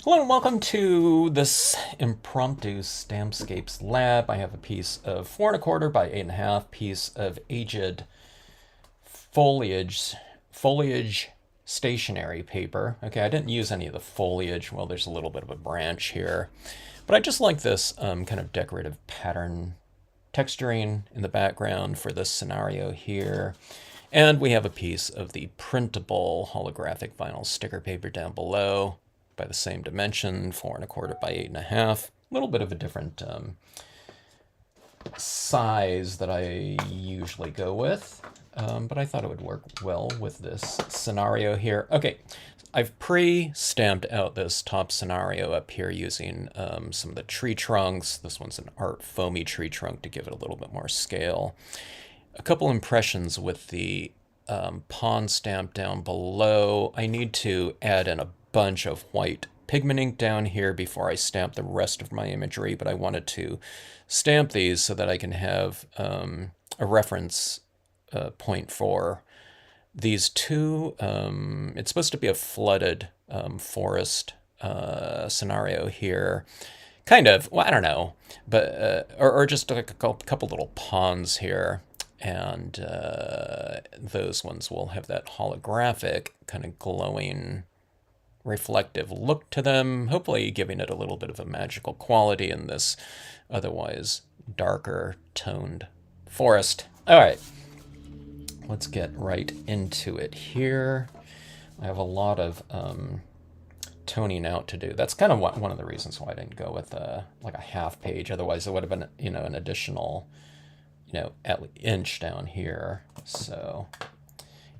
Hello and welcome to this impromptu Stampscapes lab. I have a piece of 4¼ by 8½ piece of aged foliage stationery paper. Okay, I didn't use any of the foliage. Well, there's a little bit of a branch here, but I just like this kind of decorative pattern texturing in the background for this scenario here. And we have a piece of the printable holographic vinyl sticker paper down below by the same dimension, 4¼ by 8½. A little bit of a different size that I usually go with, but I thought it would work well with this scenario here. Okay, I've pre-stamped out this top scenario up here using some of the tree trunks. This one's an art foamy tree trunk to give it a little bit more scale. A couple impressions with the pond stamp down below. I need to add in a bunch of white pigment ink down here before I stamp the rest of my imagery, but I wanted to stamp these so that I can have a reference point for these two. It's supposed to be a flooded forest scenario here. Kind of, well, I don't know, but or just like a couple little ponds here. And those ones will have that holographic kind of glowing reflective look to them, hopefully giving it a little bit of a magical quality in this otherwise darker toned forest. All right, let's get right into it here. I have a lot of toning out to do. That's kind of one of the reasons why I didn't go with like a half page. Otherwise it would have been, you know, an additional, you know, inch down here. So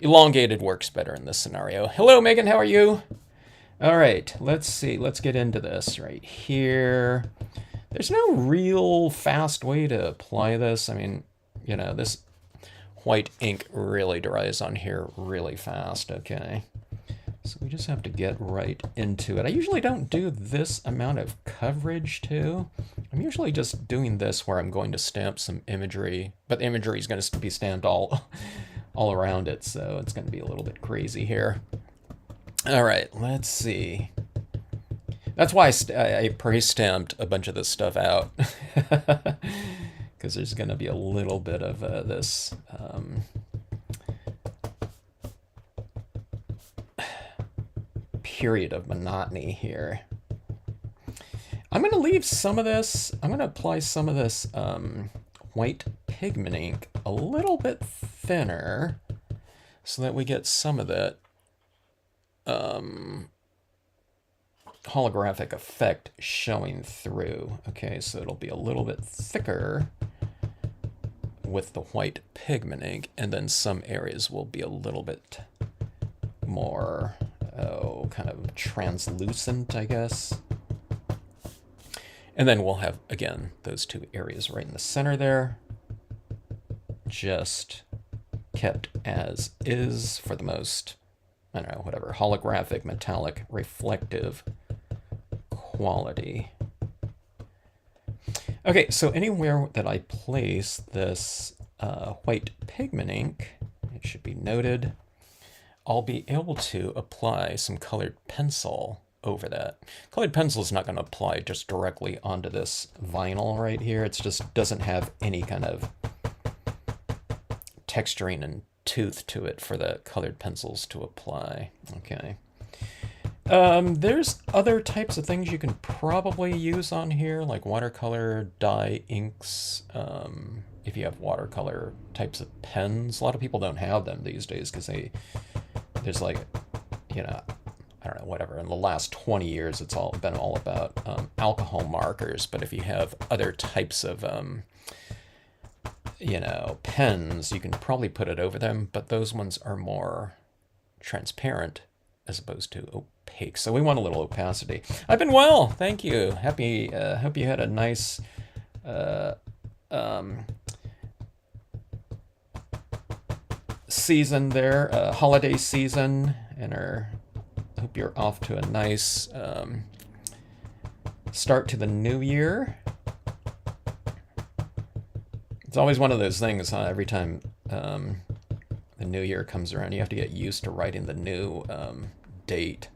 elongated works better in this scenario. Hello, Megan, how are you? All right, let's see. Let's get into this right here. There's no real fast way to apply this. I mean, you know, this white ink really dries on here really fast, okay? So we just have to get right into it. I usually don't do this amount of coverage too. I'm usually just doing this where I'm going to stamp some imagery, but the imagery is going to be stamped all around it, so it's going to be a little bit crazy here. All right, let's see. That's why I pre-stamped a bunch of this stuff out, because there's going to be a little bit of this period of monotony here. I'm going to leave some of this. I'm going to apply some of this white pigment ink a little bit thinner so that we get some of that holographic effect showing through. Okay, so it'll be a little bit thicker with the white pigment ink, and then some areas will be a little bit more, kind of translucent, I guess. And then we'll have, again, those two areas right in the center there, just kept as is for the most, I don't know, whatever, holographic, metallic, reflective quality. Okay, so anywhere that I place this white pigment ink, it should be noted, I'll be able to apply some colored pencil over that. Colored pencil is not going to apply just directly onto this vinyl right here. It just doesn't have any kind of texturing and tooth to it for the colored pencils to apply. Okay. There's other types of things you can probably use on here, like watercolor dye inks. If you have watercolor types of pens, a lot of people don't have them these days because there's like, you know, I don't know, whatever. In the last 20 years, it's been all about alcohol markers. But if you have other types of you know, pens, you can probably put it over them, but those ones are more transparent as opposed to opaque. So we want a little opacity. I've been well, thank you. Happy, hope you had a nice season there, holiday season, and hope you're off to a nice start to the new year. It's always one of those things, huh? Every time the new year comes around, you have to get used to writing the new date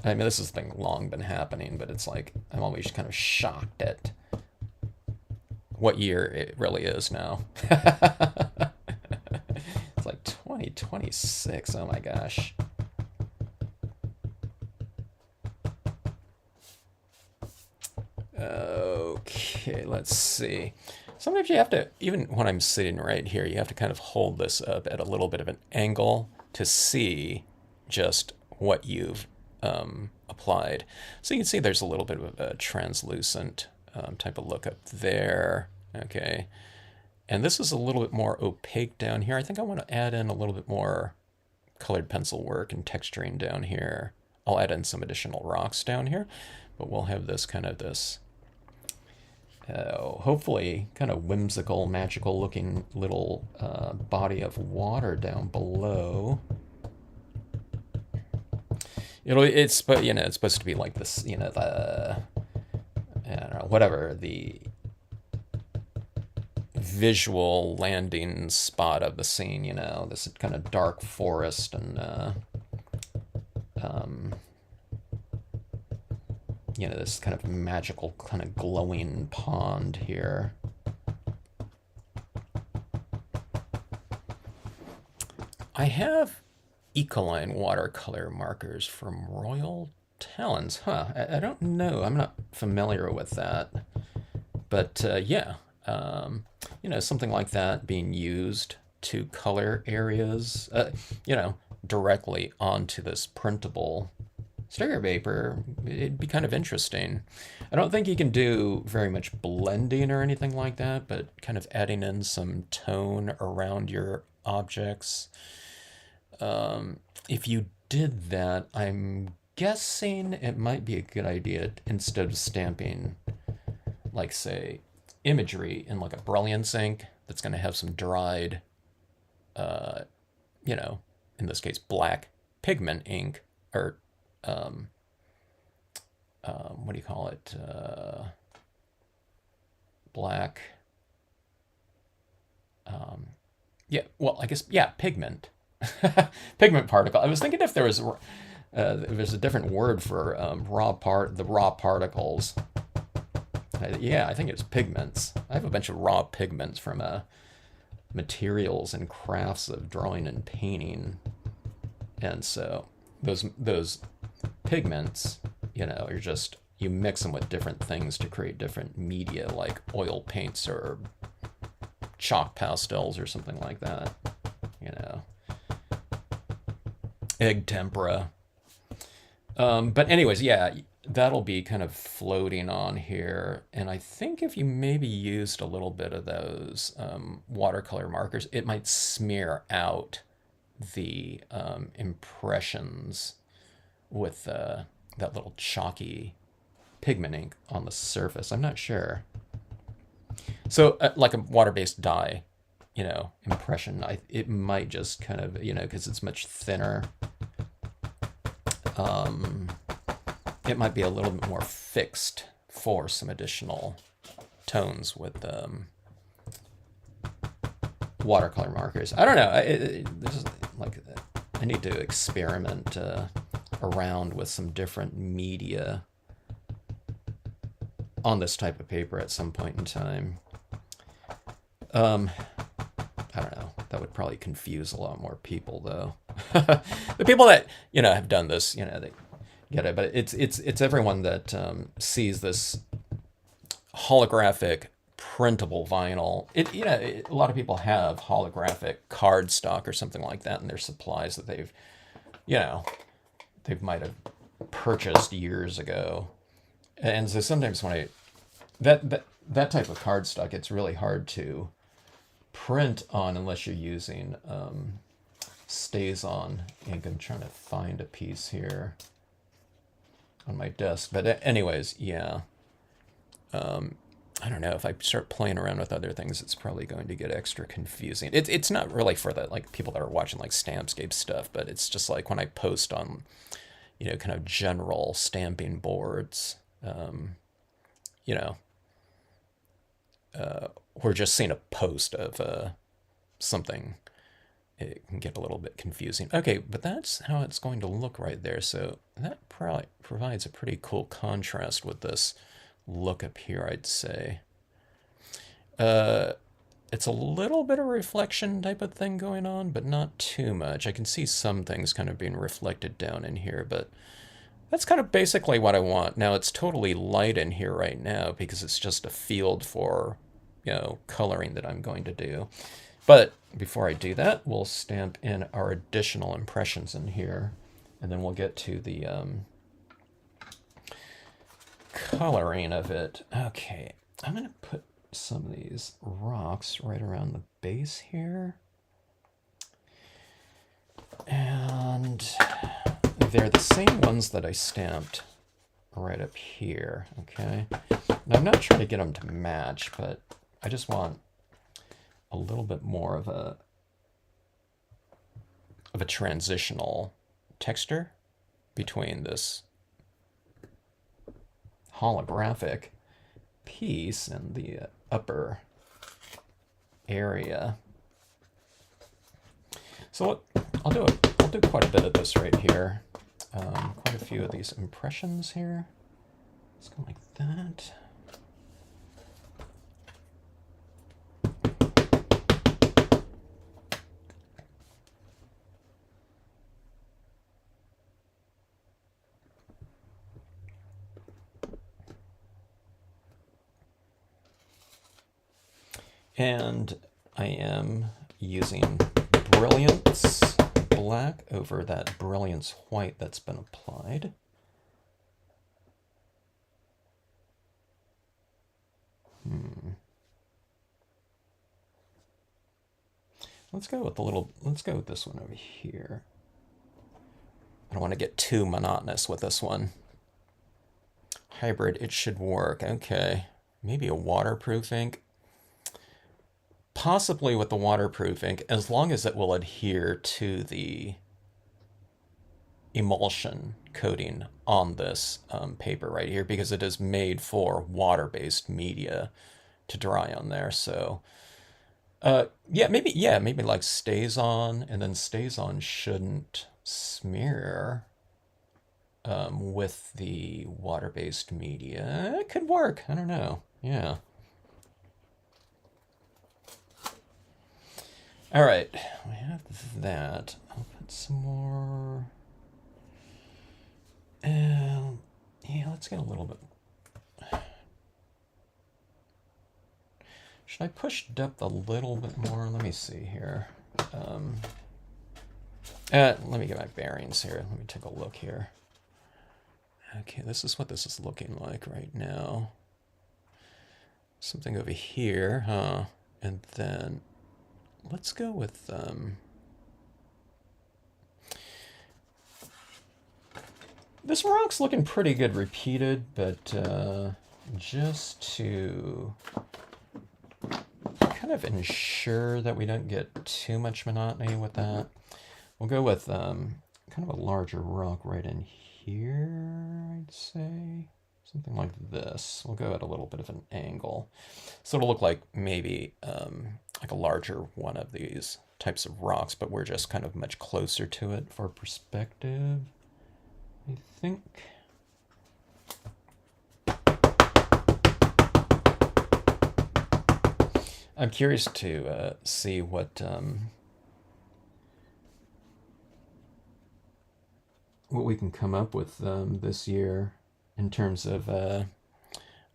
I mean, this has been long been happening, but it's like I'm always kind of shocked at what year it really is now. It's like 2026. Oh my gosh. Okay, let's see. Sometimes you have to, even when I'm sitting right here, you have to kind of hold this up at a little bit of an angle to see just what you've applied. So you can see there's a little bit of a translucent type of look up there. Okay. And this is a little bit more opaque down here. I think I want to add in a little bit more colored pencil work and texturing down here. I'll add in some additional rocks down here, but we'll have this kind of this hopefully kind of whimsical, magical looking little body of water down below. It's supposed to be like this, the, I don't know, whatever the visual landing spot of the scene, this kind of dark forest and this kind of magical, kind of glowing pond here. I have Ecoline watercolor markers from Royal Talons. Huh, I don't know. I'm not familiar with that. But yeah, something like that being used to color areas, directly onto this printable sticker paper, it'd be kind of interesting. I don't think you can do very much blending or anything like that, but kind of adding in some tone around your objects. If you did that, I'm guessing it might be a good idea instead of stamping, like, say, imagery in like a Brilliance ink that's going to have some dried, in this case, black pigment ink, or what do you call it? Black. Yeah, well, I guess, yeah, pigment. Pigment particle. I was thinking if there was a different word for the raw particles. Yeah, I think it's pigments. I have a bunch of raw pigments from materials and crafts of drawing and painting, and so those pigments, are just, you mix them with different things to create different media, like oil paints or chalk pastels or something like that. Egg tempera. But anyways, yeah, that'll be kind of floating on here. And I think if you maybe used a little bit of those watercolor markers, it might smear out the impressions with that little chalky pigment ink on the surface. I'm not sure. So like a water-based dye, impression, it might just kind of, because it's much thinner, it might be a little bit more fixed for some additional tones with watercolor markers. I don't know. This is like, I need to experiment around with some different media on this type of paper at some point in time. I don't know. That would probably confuse a lot more people, though. The people that have done this, they get it. But it's everyone that sees this holographic printable vinyl. A lot of people have holographic cardstock or something like that in their supplies that they might have purchased years ago. And so sometimes when that type of cardstock, it's really hard to print on unless you're using StazOn ink. I'm trying to find a piece here on my desk. But anyways, yeah. I don't know, if I start playing around with other things, it's probably going to get extra confusing. It's not really for the people that are watching like Stampscapes stuff, but it's just like when I post on kind of general stamping boards, we're just seeing a post of something, it can get a little bit confusing. Okay, but that's how it's going to look right there. So that probably provides a pretty cool contrast with this look up here, I'd say. It's a little bit of reflection type of thing going on, but not too much. I can see some things kind of being reflected down in here, but that's kind of basically what I want. Now it's totally light in here right now because it's just a field for, you know, coloring that I'm going to do. But before I do that, we'll stamp in our additional impressions in here, and then we'll get to the coloring of it. Okay, I'm going to put some of these rocks right around the base here. And they're the same ones that I stamped right up here, okay? And I'm not trying to get them to match, but I just want a little bit more of a transitional texture between this holographic piece and the upper area. So what I'll do quite a bit of this right here. Quite a few of these impressions here. Let's go like that. And I am using Brilliance black over that Brilliance white that's been applied. Let's go with this one over here. I don't want to get too monotonous with this one. Hybrid, it should work. Okay, maybe a waterproof ink. Possibly with the waterproof ink, as long as it will adhere to the emulsion coating on this paper right here, because it is made for water-based media to dry on there. So maybe like stays on, and then stays on shouldn't smear with the water-based media. It could work. I don't know. Yeah. All right, we have that. I'll put some more. Yeah, let's get a little bit. Should I push depth a little bit more? Let me see here. Let me get my bearings here. Let me take a look here. Okay, this is what this is looking like right now. Something over here, huh? And then let's go with this rock's looking pretty good repeated, but just to kind of ensure that we don't get too much monotony with that, we'll go with kind of a larger rock right in here, I'd say. Something like this. We'll go at a little bit of an angle. So it'll look like maybe like a larger one of these types of rocks, but we're just kind of much closer to it for perspective, I think. I'm curious to see what we can come up with this year in terms of, I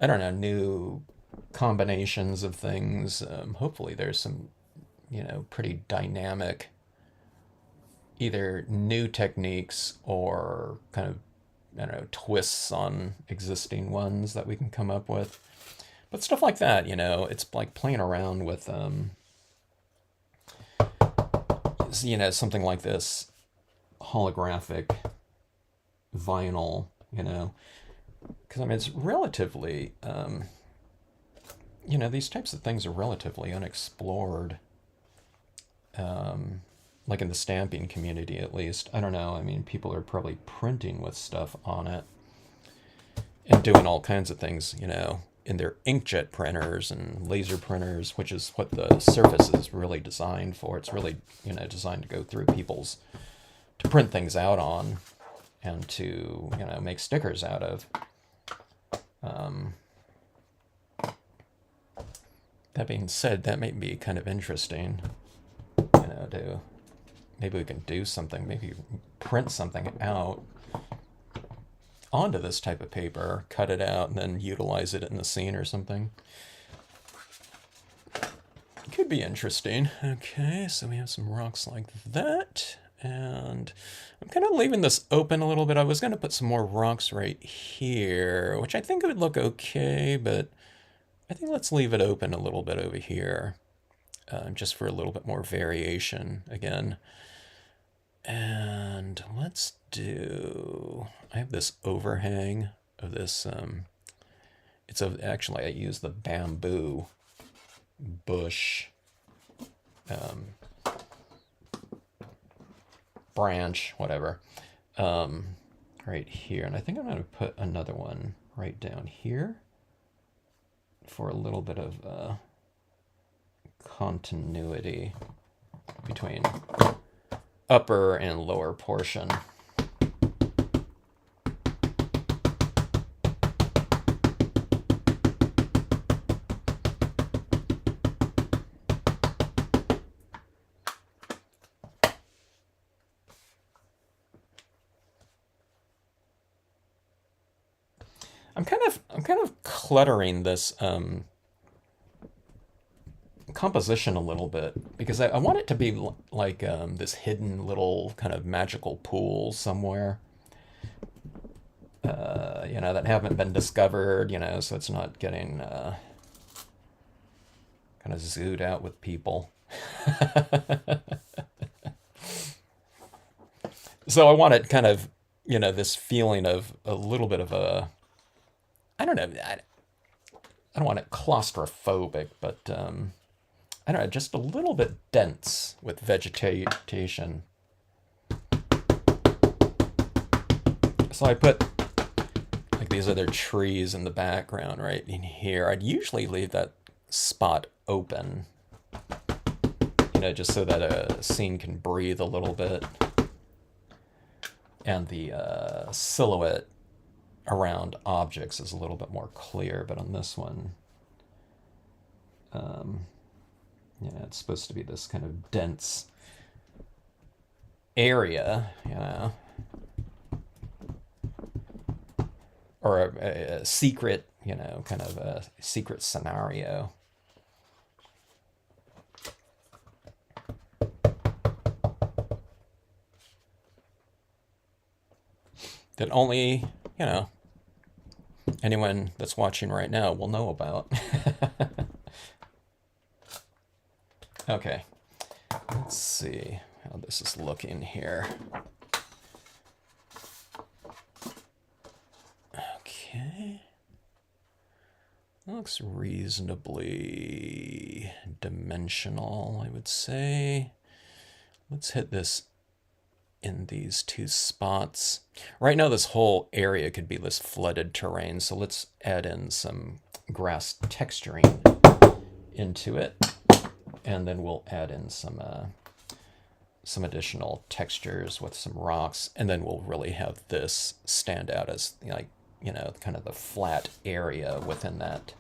don't know, new combinations of things. Hopefully there's some, you know, pretty dynamic, either new techniques or kind of, I don't know, twists on existing ones that we can come up with. But stuff like that, you know, it's like playing around with, you know, something like this holographic vinyl, you know, because I mean, it's relatively, you know, these types of things are relatively unexplored, like in the stamping community at least. I don't know, I mean, people are probably printing with stuff on it and doing all kinds of things, you know, in their inkjet printers and laser printers, which is what the Surface is really designed for. It's really, designed to go through to print things out on and to, make stickers out of. That being said, that may be kind of interesting, maybe we can do something, maybe print something out onto this type of paper, cut it out, and then utilize it in the scene or something. Could be interesting. Okay, so we have some rocks like that, and I'm kind of leaving this open a little bit. I was going to put some more rocks right here, which I think would look okay, but I think let's leave it open a little bit over here, just for a little bit more variation again. And let's do, I have this overhang of this, actually I use the bamboo bush branch, whatever, right here. And I think I'm going to put another one right down here for a little bit of continuity between upper and lower portion. I'm kind of cluttering this composition a little bit because I want it to be like this hidden little kind of magical pool somewhere, that haven't been discovered, so it's not getting kind of zooed out with people. So I want it kind of, this feeling of a little bit of a, I don't know, I don't want it claustrophobic, but I don't know, just a little bit dense with vegetation. So I put like these other trees in the background right in here. I'd usually leave that spot open, just so that a scene can breathe a little bit. And the silhouette around objects is a little bit more clear, but on this one, it's supposed to be this kind of dense area, or a secret, kind of a secret scenario. That only, anyone that's watching right now will know about. Okay, let's see how this is looking here. Okay, looks reasonably dimensional, I would say. Let's hit this in these two spots. Right now this whole area could be this flooded terrain, so let's add in some grass texturing into it, and then we'll add in some additional textures with some rocks, and then we'll really have this stand out as kind of the flat area within that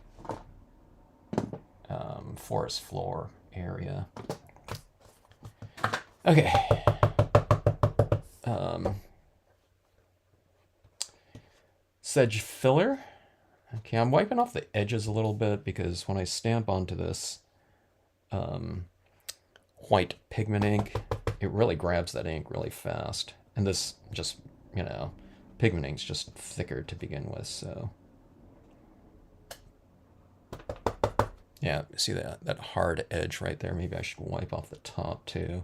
forest floor area. Okay. Sedge filler. Okay, I'm wiping off the edges a little bit because when I stamp onto this white pigment ink, it really grabs that ink really fast. And this just, pigment ink's just thicker to begin with, so. Yeah, see that hard edge right there? Maybe I should wipe off the top too.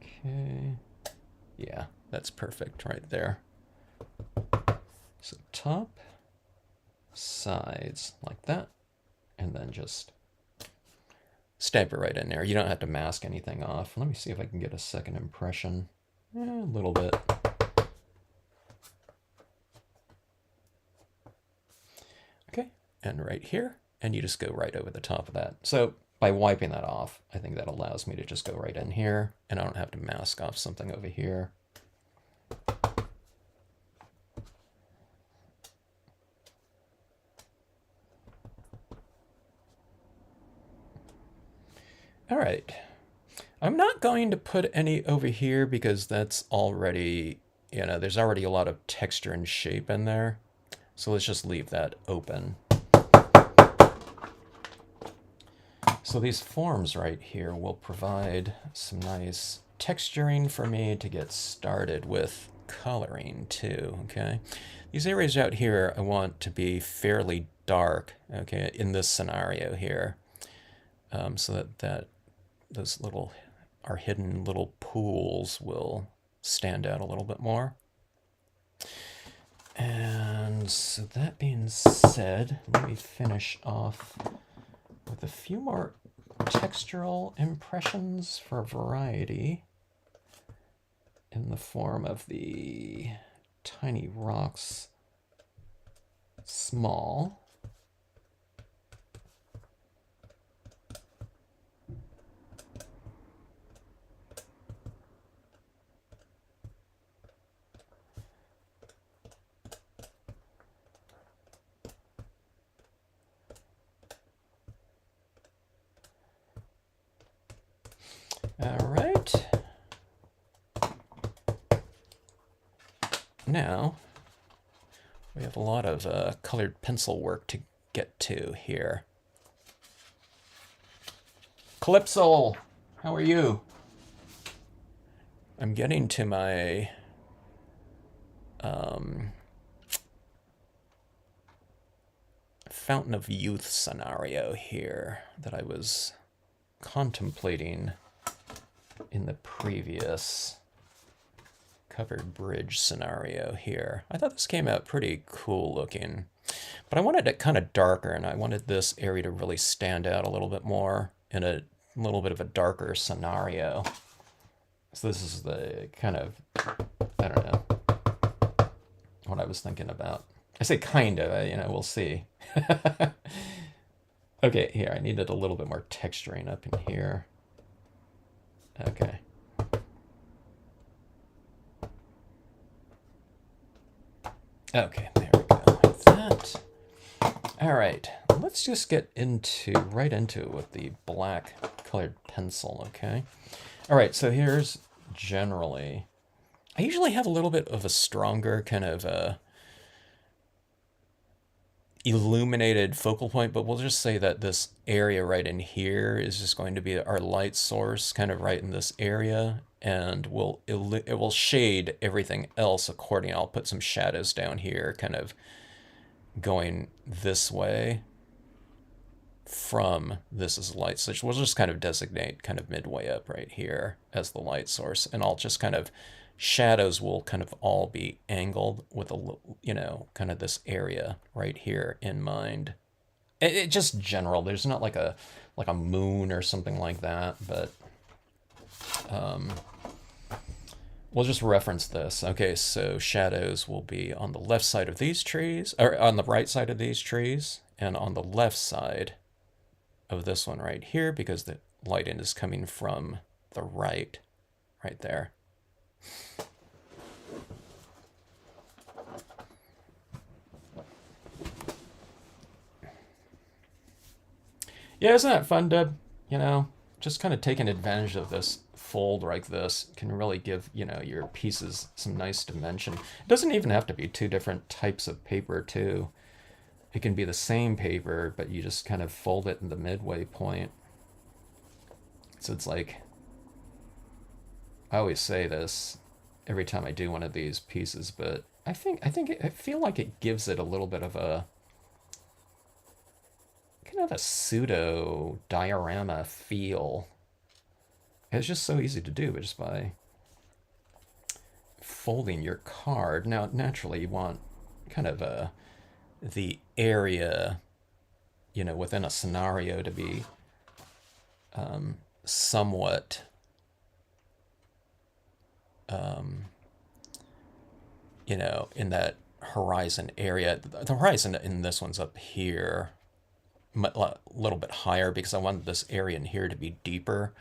Okay, yeah, that's perfect right there. So top, sides, like that, and then just stamp it right in there. You don't have to mask anything off. Let me see if I can get a second impression. A little bit. and right here, and you just go right over the top of that. So by wiping that off, I think that allows me to just go right in here, and I don't have to mask off something over here. All right. I'm not going to put any over here because that's already, there's already a lot of texture and shape in there. So let's just leave that open. So these forms right here will provide some nice texturing for me to get started with coloring too, okay? These areas out here I want to be fairly dark, okay, in this scenario here, so that those little, our hidden little pools will stand out a little bit more. And so that being said, let me finish off with a few more textural impressions for variety in the form of the tiny rocks small. All right. Now, we have a lot of colored pencil work to get to here. Calypso, how are you? I'm getting to my Fountain of Youth scenario here that I was contemplating in the previous covered bridge scenario here. I thought this came out pretty cool looking, but I wanted it kind of darker, and I wanted this area to really stand out a little bit more in a little bit of a darker scenario. So this is the kind of, I don't know, what I was thinking about. I say kind of, we'll see. Okay, here, I needed a little bit more texturing up in here. Okay. Okay, there we go, like that. All right, let's just get right into it with the black colored pencil, okay? All right, so here's generally, I usually have a little bit of a stronger kind of illuminated focal point, but we'll just say that this area right in here is just going to be our light source, kind of right in this area, and it will shade everything else accordingly. I'll put some shadows down here, kind of going this way from this is light source. We'll just kind of designate kind of midway up right here as the light source, and I'll just kind of shadows will kind of all be angled with a kind of this area right here in mind. It just general. There's not like a moon or something like that, but we'll just reference this. Okay, so shadows will be on the left side of these trees, or on the right side of these trees, and on the left side of this one right here, because the lighting is coming from the right there. Yeah, isn't that fun, Deb? Just kind of taking advantage of this fold like this can really give, your pieces some nice dimension. It doesn't even have to be two different types of paper, too. It can be the same paper, but you just kind of fold it in the midway point. So it's like, I always say this every time I do one of these pieces, but I feel like it gives it a little bit of a kind of a pseudo diorama feel. It's just so easy to do just by folding your card. Now, naturally, you want kind of the area, within a scenario to be somewhat in that horizon area. The horizon in this one's up here, a little bit higher because I wanted this area in here to be deeper.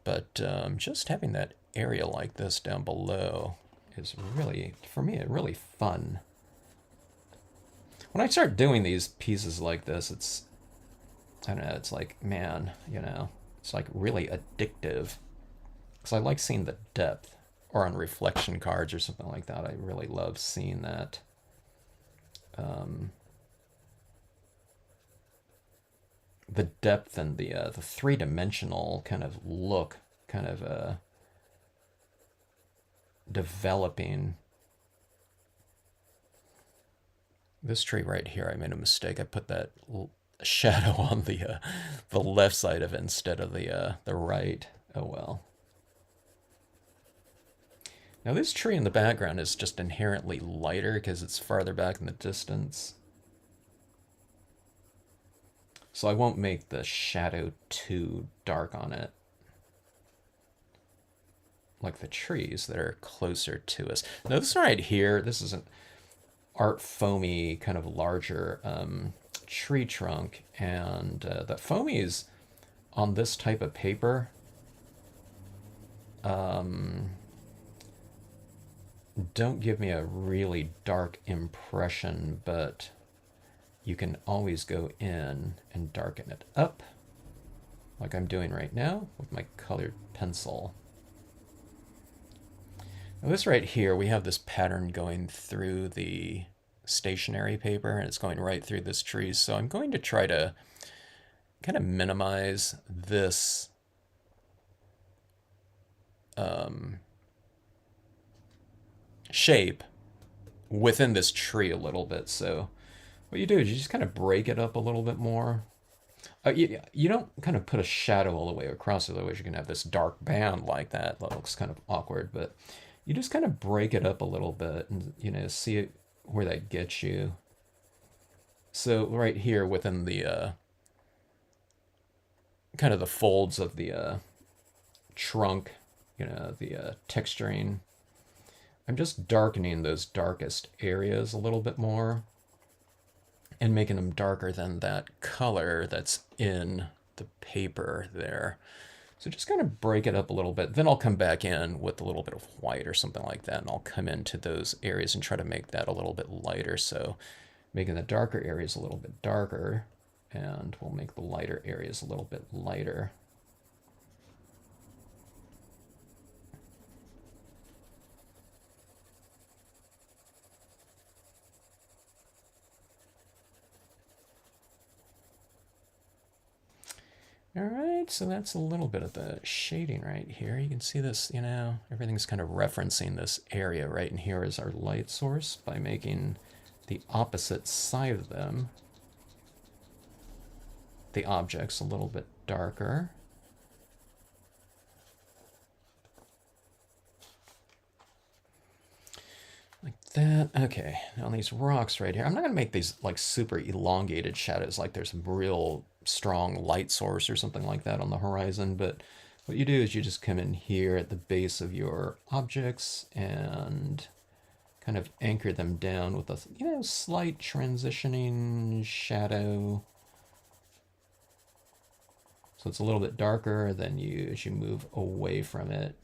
But just having that area like this down below is really, for me, really fun. When I start doing these pieces like this, it's, I don't know, it's like, man, you know, it's like really addictive. Because I like seeing the depth, or on reflection cards or something like that. I really love seeing that. The depth and the three-dimensional kind of look, kind of developing. This tree right here, I made a mistake. I put that shadow on the left side of it instead of the right. Oh well. Now this tree in the background is just inherently lighter because it's farther back in the distance. So I won't make the shadow too dark on it, like the trees that are closer to us. Now this right here, this is an art foamy kind of larger tree trunk, and the foamy is on this type of paper. Don't give me a really dark impression, but you can always go in and darken it up, like I'm doing right now with my colored pencil. Now this right here, we have this pattern going through the stationery paper, and it's going right through this tree, so I'm going to try to kind of minimize this shape within this tree a little bit. So what you do is you just kind of break it up a little bit more. You don't kind of put a shadow all the way across, otherwise you can have this dark band like that. That looks kind of awkward, but you just kind of break it up a little bit and, you know, see it, where that gets you. So right here within the kind of the folds of the trunk, you know, the texturing, I'm just darkening those darkest areas a little bit more and making them darker than that color that's in the paper there. So just kind of break it up a little bit. Then I'll come back in with a little bit of white or something like that, and I'll come into those areas and try to make that a little bit lighter. So making the darker areas a little bit darker, and we'll make the lighter areas a little bit lighter. All right, so that's a little bit of the shading right here. You can see this, you know, everything's kind of referencing this area right in here as our light source by making the opposite side of them, the objects, a little bit darker. Like that. Okay, now these rocks right here. I'm not going to make these like super elongated shadows like there's a real strong light source or something like that on the horizon, but what you do is you just come in here at the base of your objects and kind of anchor them down with a, you know, slight transitioning shadow. So it's a little bit darker, then you, as you move away from it,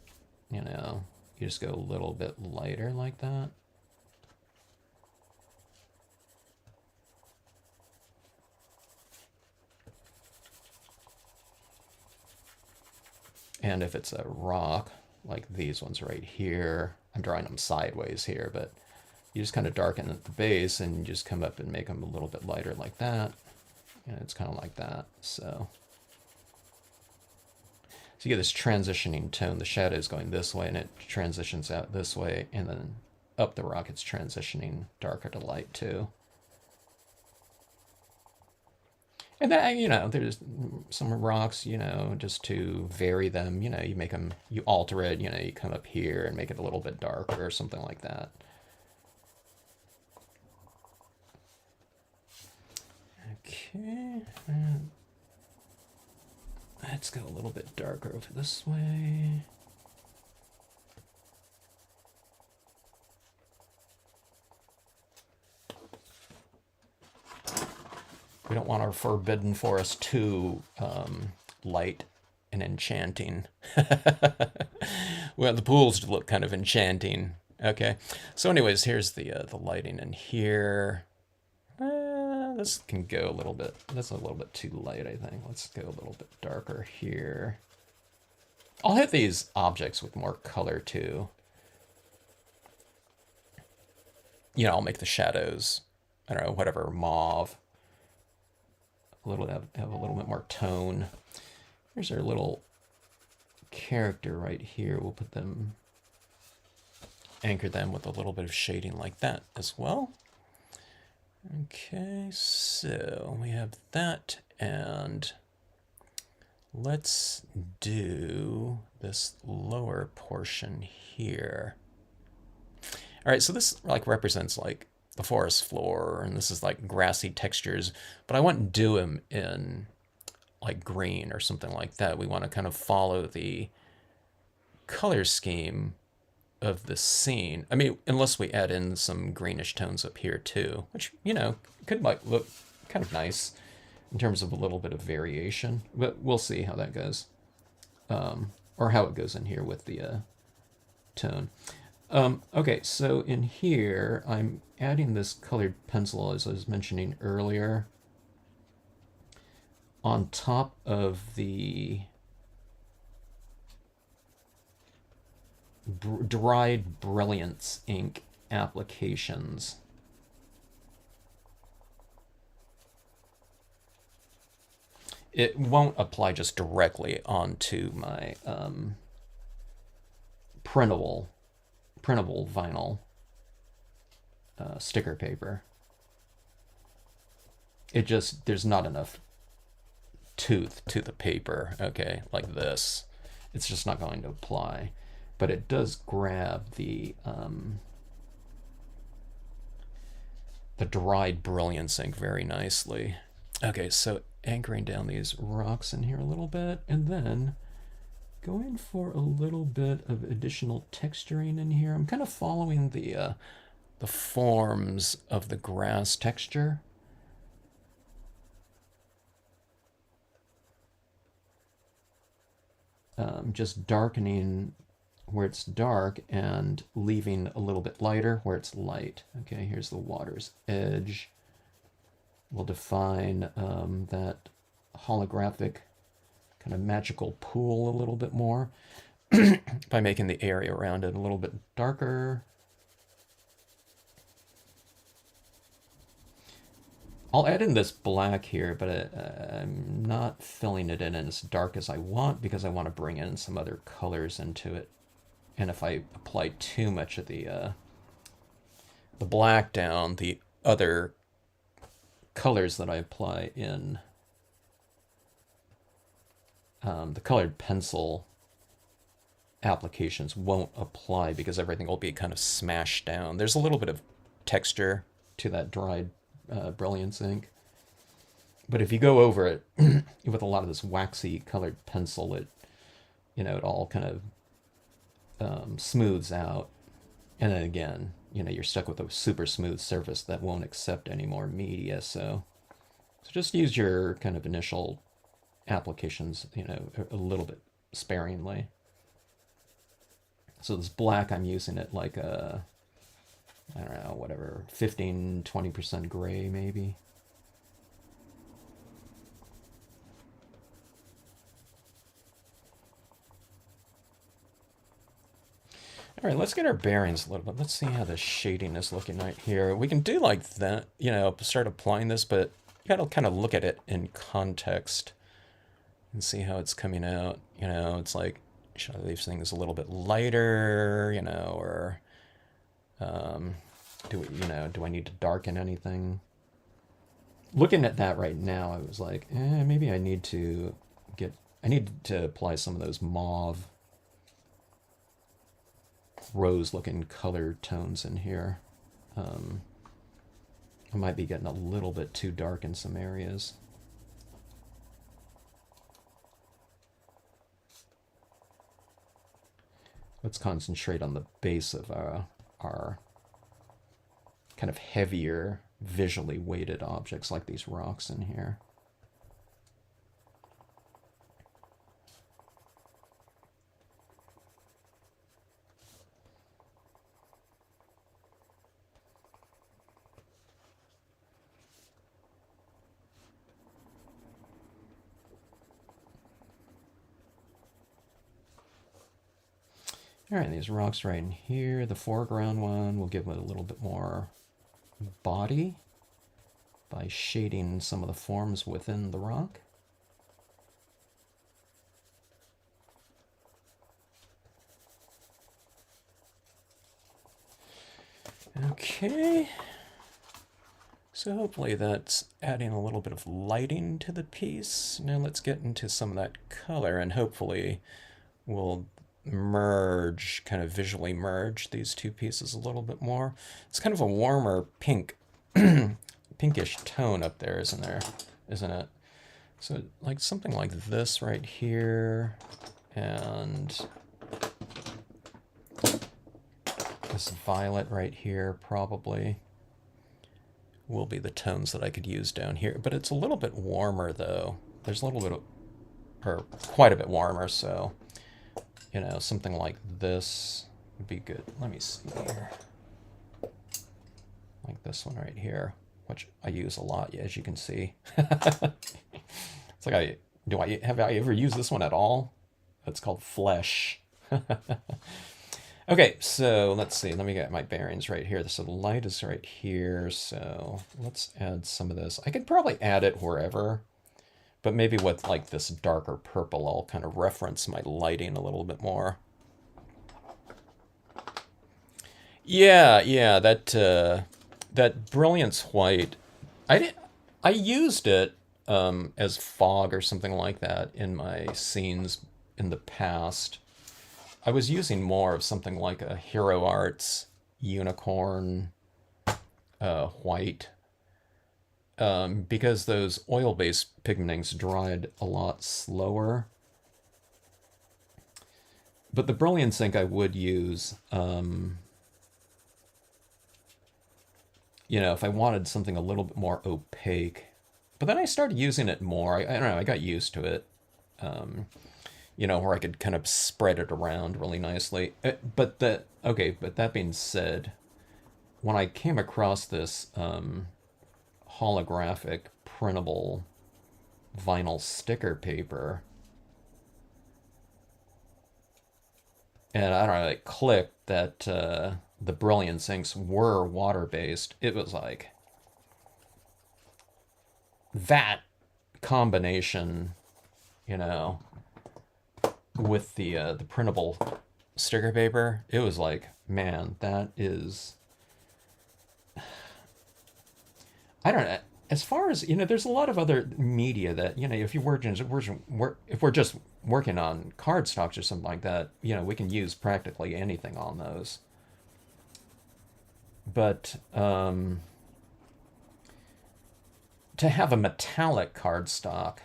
you know, you just go a little bit lighter like that. And if it's a rock, like these ones right here, I'm drawing them sideways here, but you just kind of darken at the base and you just come up and make them a little bit lighter like that. And it's kind of like that. So you get this transitioning tone. The shadow is going this way and it transitions out this way, and then up the rock it's transitioning darker to light too. And then, you know, there's some rocks, you know, just to vary them, you know, you make them, you alter it, you know, you come up here and make it a little bit darker or something like that. Okay. Let's go a little bit darker over this way. We don't want our forbidden forest too light and enchanting. We want the pools to look kind of enchanting. Okay. So anyways, here's the lighting in here. This can go a little bit. That's a little bit too light, I think. Let's go a little bit darker here. I'll hit these objects with more color too. You know, I'll make the shadows, I don't know, whatever, mauve. Have a little bit more tone. Here's our little character right here. We'll put them, anchor them with a little bit of shading like that as well. Okay, so we have that, and let's do this lower portion here. All right, so this like represents like the forest floor, and this is like grassy textures, but I wouldn't do them in like green or something like that. We want to kind of follow the color scheme of the scene. I mean, unless we add in some greenish tones up here too, which, you know, could like look kind of nice in terms of a little bit of variation, but we'll see how that goes. Or how it goes in here with the tone. Okay, so in here, I'm adding this colored pencil, as I was mentioning earlier, on top of the dried Brilliance ink applications. It won't apply just directly onto my printable vinyl sticker paper. It just, there's not enough tooth to the paper, okay, like this. It's just not going to apply. But it does grab the dried Brilliance ink very nicely. Okay, so anchoring down these rocks in here a little bit, and then going for a little bit of additional texturing in here. I'm kind of following the forms of the grass texture. Just darkening where it's dark and leaving a little bit lighter where it's light. Okay, here's the water's edge. We'll define that holographic kind of magical pool a little bit more by making the area around it a little bit darker. I'll add in this black here, but I'm not filling it in as dark as I want because I want to bring in some other colors into it. And if I apply too much of the black down, the other colors that I apply in the colored pencil applications won't apply because everything will be kind of smashed down. There's a little bit of texture to that dried Brilliance ink. But if you go over it with a lot of this waxy colored pencil, it, you know, it all kind of smooths out, and then again, you know, you're stuck with a super smooth surface that won't accept any more media. So just use your kind of initial applications, you know, a little bit sparingly. So this black, I'm using it like a, I don't know, whatever, 15-20% gray maybe. All right, let's get our bearings a little bit. Let's see how the shading is looking right here. We can do like that, you know, start applying this, but you gotta kind of look at it in context and see how it's coming out. You know, it's like, should I leave things a little bit lighter, you know, or do I need to darken anything? Looking at that right now, I was like, maybe I need to apply some of those mauve rose-looking color tones in here. I might be getting a little bit too dark in some areas. Let's concentrate on the base of our kind of heavier visually weighted objects like these rocks in here. All right, these rocks right in here, the foreground one, we'll give it a little bit more body by shading some of the forms within the rock. Okay, so hopefully that's adding a little bit of lighting to the piece. Now let's get into some of that color, and hopefully we'll merge, kind of visually merge these two pieces a little bit more. It's kind of a warmer pink, pinkish tone up there, isn't it? So like something like this right here, and this violet right here probably will be the tones that I could use down here. But it's a little bit warmer though. There's a little bit of, or quite a bit warmer, so you know, something like this would be good. Let me see here. Like this one right here, which I use a lot, as you can see. It's like have I ever used this one at all? It's called Flesh. Okay, so let's see. Let me get my bearings right here. So the light is right here, so let's add some of this. I could probably add it wherever, but maybe with like this darker purple, I'll kind of reference my lighting a little bit more. Yeah, that Brilliance White, I used it as fog or something like that in my scenes in the past. I was using more of something like a Hero Arts unicorn white, because those oil-based pigmentings dried a lot slower. But the Brilliance ink I would use, you know, if I wanted something a little bit more opaque. But then I started using it more. I don't know, I got used to it. You know, where I could kind of spread it around really nicely. But that being said, when I came across this holographic printable vinyl sticker paper, and I don't know, it clicked that the Brilliance inks were water-based. It was like that combination, you know, with the printable sticker paper, it was like, man, that is, I don't know. As far as, you know, there's a lot of other media that, you know, if we're just working on cardstocks or something like that, you know, we can use practically anything on those. But to have a metallic cardstock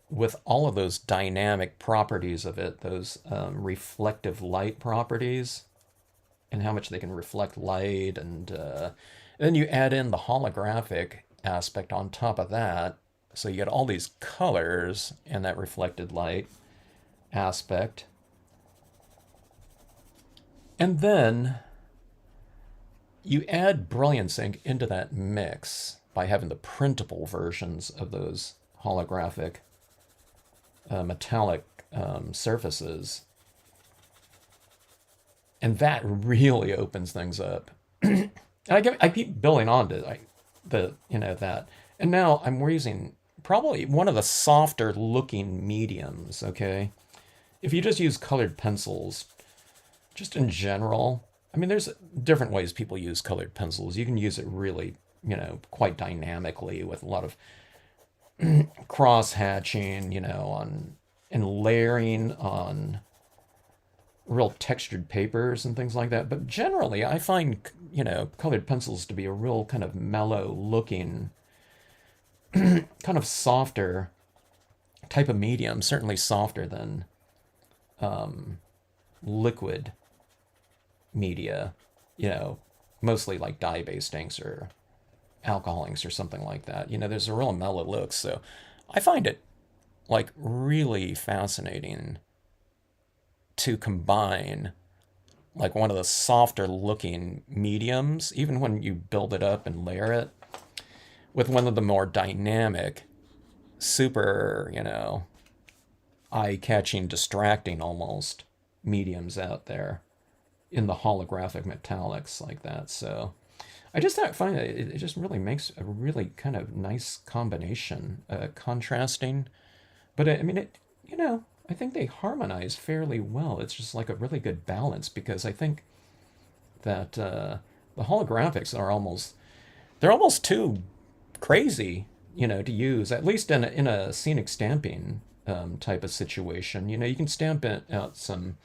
with all of those dynamic properties of it, those reflective light properties, and how much they can reflect light, and then you add in the holographic aspect on top of that, so you get all these colors and that reflected light aspect. And then you add Brilliance ink into that mix by having the printable versions of those holographic metallic surfaces, and that really opens things up. And I keep building on to that, and now I'm using probably one of the softer looking mediums. Okay, if you just use colored pencils, just in general, I mean, there's different ways people use colored pencils. You can use it really, you know, quite dynamically with a lot of cross hatching, you know, and layering on real textured papers and things like that. But generally, I find, you know, colored pencils to be a real kind of mellow looking, kind of softer type of medium, certainly softer than liquid media, you know, mostly like dye-based inks or alcohol inks or something like that. There's a real mellow look. So I find it like really fascinating to combine like one of the softer looking mediums, even when you build it up and layer it, with one of the more dynamic, super, eye-catching, distracting almost mediums out there in the holographic metallics like that. So I just find that it just really makes a really kind of nice combination, contrasting. But I mean, I think they harmonize fairly well. It's just like a really good balance because I think that the holographics are they're almost too crazy, to use, at least in a scenic stamping type of situation. You can stamp out some,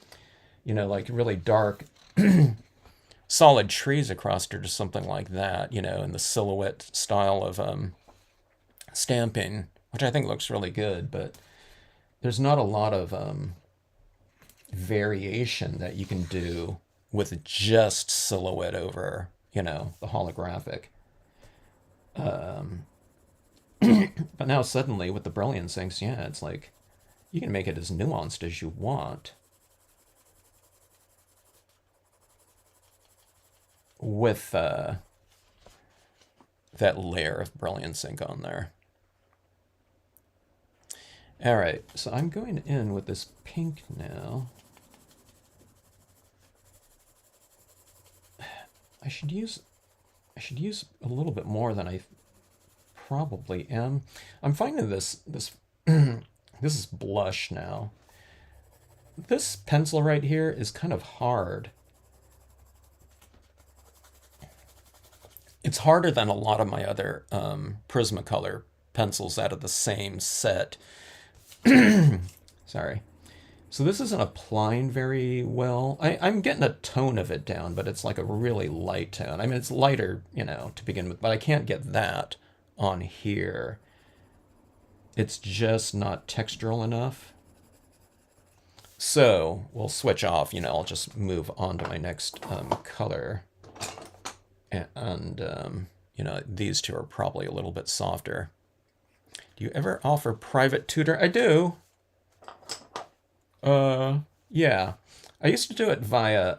like really dark, solid trees across it or something like that, in the silhouette style of stamping, which I think looks really good, but there's not a lot of variation that you can do with just silhouette over, the holographic. But now suddenly with the Brilliance inks, yeah, it's like you can make it as nuanced as you want with that layer of Brilliance ink on there. All right, so I'm going in with this pink now. I should use a little bit more than I probably am. I'm finding this this is blush now. This pencil right here is kind of hard. It's harder than a lot of my other Prismacolor pencils out of the same set. Sorry. So this isn't applying very well. I'm getting a tone of it down, but it's like a really light tone. I mean, it's lighter, to begin with, but I can't get that on here. It's just not textural enough. So we'll switch off, I'll just move on to my next color. And these two are probably a little bit softer. Do you ever offer private tutor? I do. Yeah. I used to do it via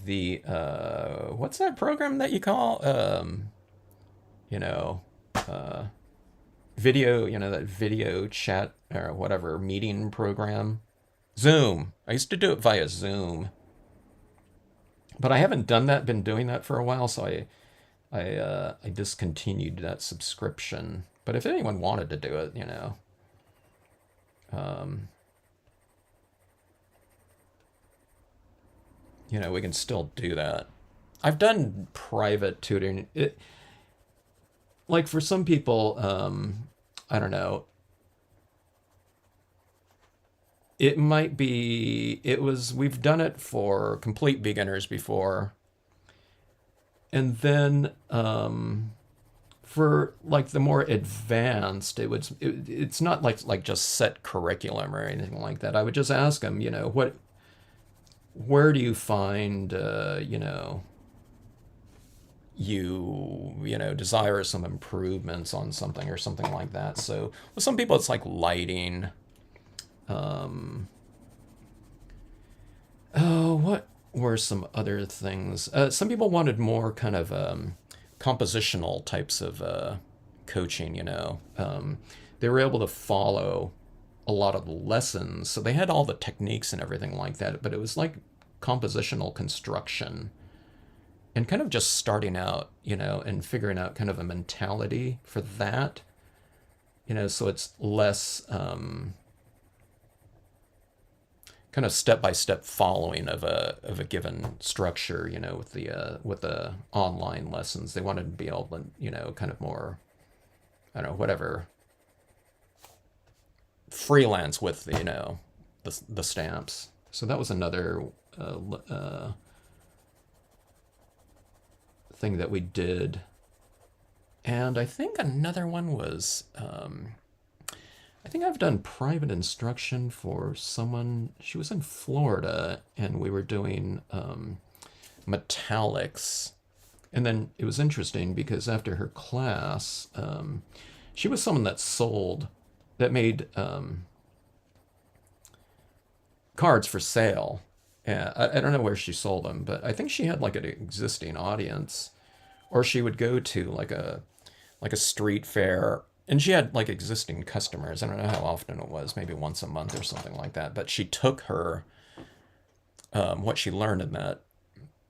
the what's that program that you call video, that video chat or whatever meeting program? Zoom. I used to do it via Zoom. But I haven't been doing that for a while, so I discontinued that subscription. But if anyone wanted to do it, we can still do that. I've done private tutoring. Like for some people, I don't know. We've done it for complete beginners before. And then for like the more advanced, it's not like just set curriculum or anything like that. I would just ask them, where do you find, you desire some improvements on something or something like that. So with some people, it's like lighting. What were some other things? Some people wanted more kind of compositional types of coaching, they were able to follow a lot of the lessons. So they had all the techniques and everything like that, but it was like compositional construction and kind of just starting out, and figuring out kind of a mentality for that, so it's less kind of step-by-step following of a given structure, with the online lessons. They wanted to be able to, kind of more, I don't know, whatever, freelance with the stamps. So that was another thing that we did. And I think another one was I think I've done private instruction for someone. She was in Florida, and we were doing metallics. And then it was interesting because after her class, she was someone that made cards for sale. I don't know where she sold them, but I think she had like an existing audience, or she would go to like a street fair, and she had like existing customers. I don't know how often it was, maybe once a month or something like that. But she took her what she learned in that,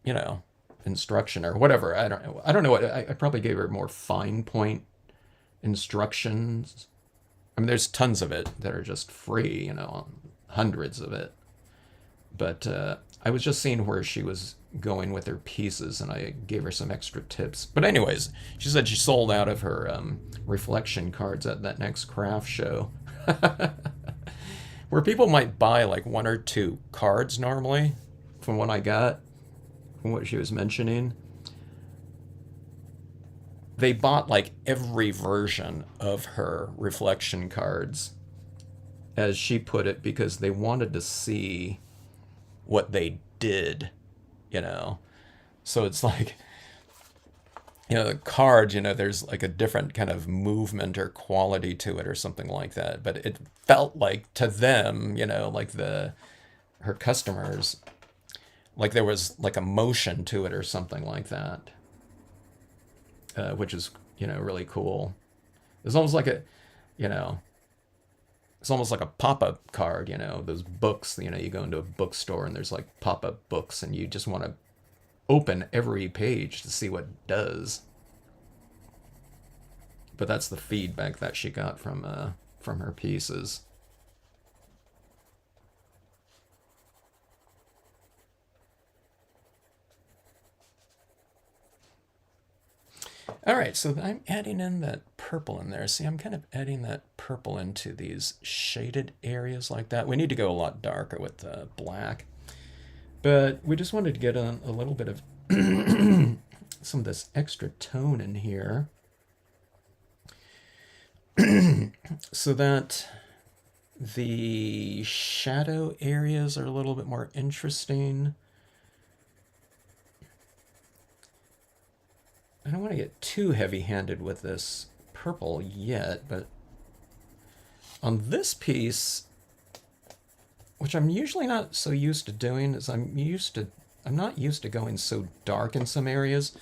you know, instruction or whatever. I don't know. I don't know what I probably gave her more fine point instructions. I mean, there's tons of it that are just free, you know, hundreds of it. But I was just seeing where she was going with her pieces, and I gave her some extra tips. But anyways, she said she sold out of her reflection cards at that next craft show, where people might buy like one or two cards normally, from what I got, from what she was mentioning. They bought like every version of her reflection cards, as she put it, because they wanted to see what they did, you know. So it's like, you know, the card, you know, there's like a different kind of movement or quality to it or something like that. But it felt like to them, you know, like her customers, like there was like a motion to it or something like that, which is, you know, really cool. It's almost like you know, it's almost like a pop-up card, you know, those books, you know, you go into a bookstore and there's like pop-up books and you just want to open every page to see what it does. But that's the feedback that she got from her pieces. All right, so I'm adding in that purple in there. See, I'm kind of adding that purple into these shaded areas like that. We need to go a lot darker with the black. But we just wanted to get a little bit of some of this extra tone in here so that the shadow areas are a little bit more interesting. I don't want to get too heavy-handed with this purple yet, but on this piece, which I'm usually not so used to doing, is I'm not used to going so dark in some areas.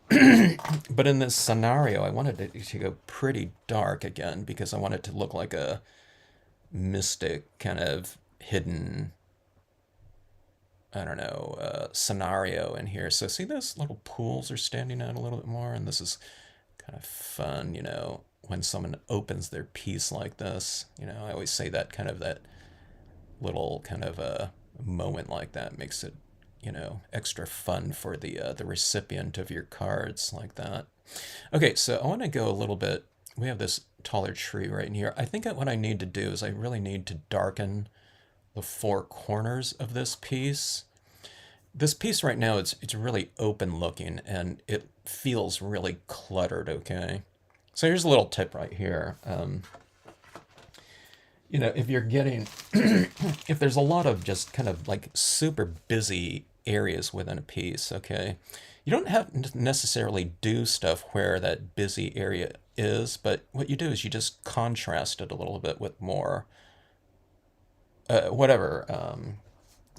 But in this scenario, I wanted it to go pretty dark again because I want it to look like a mystic kind of hidden, I don't know, scenario in here. So see those little pools are standing out a little bit more, and this is kind of fun, you know, when someone opens their piece like this. You know, I always say that kind of that little kind of a moment like that makes it, you know, extra fun for the recipient of your cards like that. Okay, so I want to go a little bit. We have this taller tree right in here. I think what I need to do is I really need to darken the four corners of this piece. This piece right now, it's really open looking and it feels really cluttered, okay? So here's a little tip right here. You know, if you're getting, if there's a lot of just kind of like super busy areas within a piece, okay, you don't have to necessarily do stuff where that busy area is, but what you do is you just contrast it a little bit with more, whatever,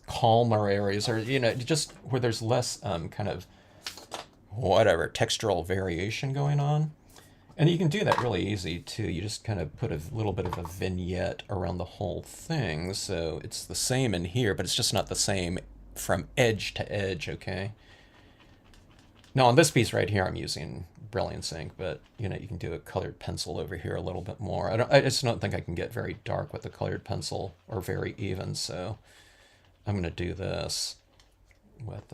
calmer areas, or, you know, just where there's less kind of whatever textural variation going on. And you can do that really easy too. You just kind of put a little bit of a vignette around the whole thing. So it's the same in here, but it's just not the same from edge to edge, okay? Now on this piece right here, I'm using Brilliance ink, but you know, you can do a colored pencil over here a little bit more. I just don't think I can get very dark with the colored pencil or very even, so I'm gonna do this with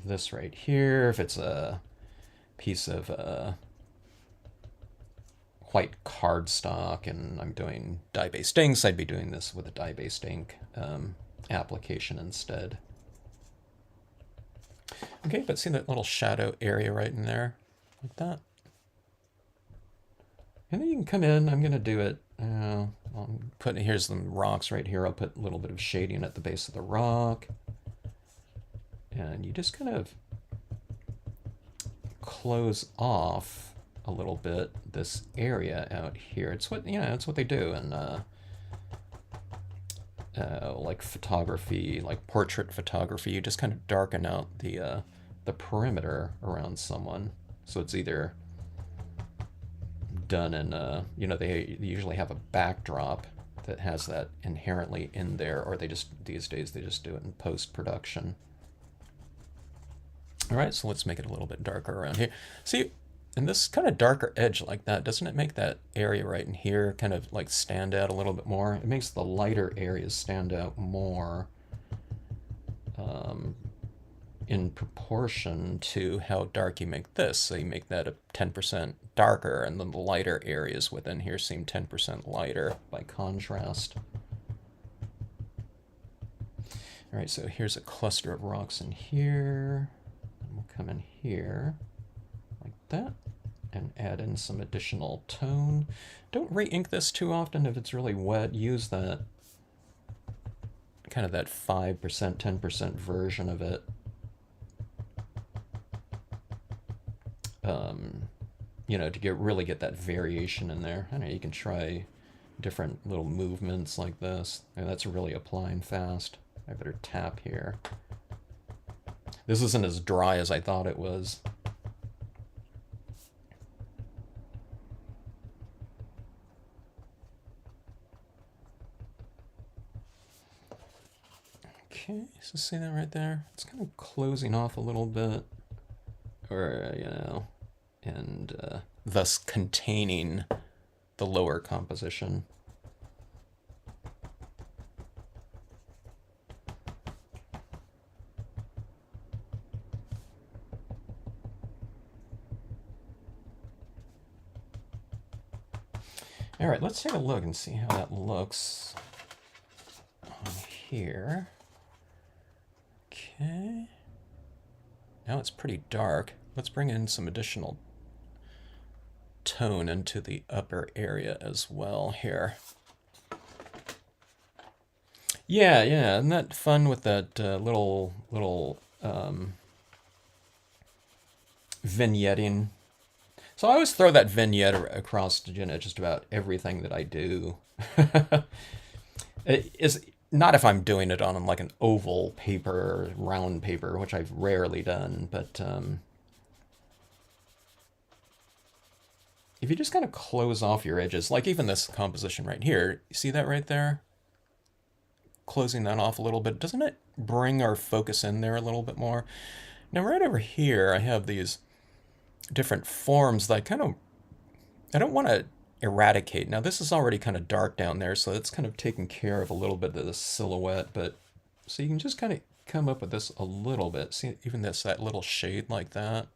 this right here. If it's a piece of white cardstock and I'm doing dye-based inks, I'd be doing this with a dye-based ink application instead. Okay, but see that little shadow area right in there? Like that. And then you can come in, I'm going to do it Here's some rocks right here. I'll put a little bit of shading at the base of the rock. And you just kind of close off a little bit this area out here. It's what, it's what they do in like photography, like portrait photography. You just kind of darken out the perimeter around someone. So it's either done in, they usually have a backdrop that has that inherently in there, or these days they just do it in post-production. All right, so let's make it a little bit darker around here. See, and this kind of darker edge like that, doesn't it make that area right in here kind of like stand out a little bit more? It makes the lighter areas stand out more in proportion to how dark you make this. So you make that a 10% darker, and then the lighter areas within here seem 10% lighter by contrast. All right, so here's a cluster of rocks in here. And we'll come in here like that and add in some additional tone. Don't re-ink this too often if it's really wet. Use that kind of that 5%, 10% version of it. To really get that variation in there. I know you can try different little movements like this. And that's really applying fast. I better tap here. This isn't as dry as I thought it was. Okay, so see that right there? It's kind of closing off a little bit. Or, and thus containing the lower composition. All right, let's take a look and see how that looks on here. Okay. Now it's pretty dark. Let's bring in some additional tone into the upper area as well here. Yeah, isn't that fun with that little vignetting? So I always throw that vignette across just about everything that I do. It is not if I'm doing it on like an oval paper or round paper, which I've rarely done, but if you just kind of close off your edges, like even this composition right here, you see that right there? Closing that off a little bit, doesn't it bring our focus in there a little bit more? Now right over here, I have these different forms that I don't want to eradicate. Now this is already kind of dark down there, so it's kind of taking care of a little bit of the silhouette, but so you can just kind of come up with this a little bit. See, even that little shade like that.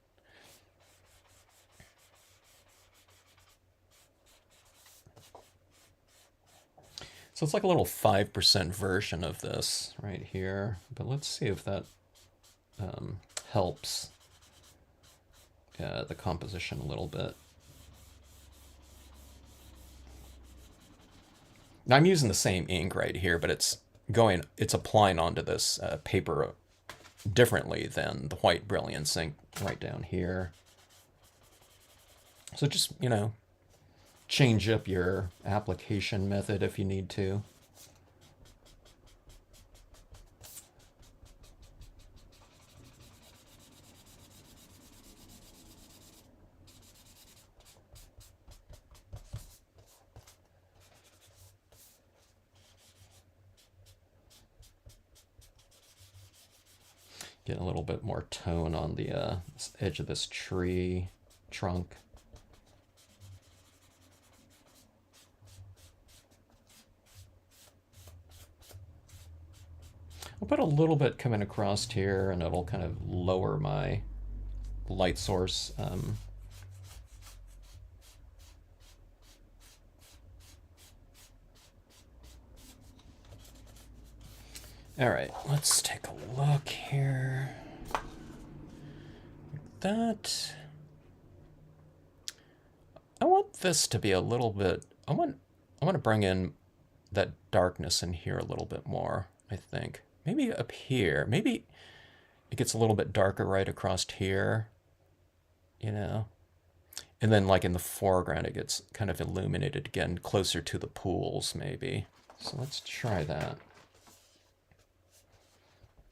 So it's like a little 5% version of this right here, but let's see if that helps the composition a little bit. Now I'm using the same ink right here, but it's applying onto this paper differently than the white Brilliance ink right down here. So just, change up your application method if you need to. Get a little bit more tone on the edge of this tree trunk. I'll put a little bit coming across here, and it'll kind of lower my light source. All right, let's take a look here. Like that. I want this to be a little bit. I want to bring in that darkness in here a little bit more, I think. Maybe up here. Maybe it gets a little bit darker right across here, you know? And then like in the foreground, it gets kind of illuminated again, closer to the pools, maybe. So let's try that.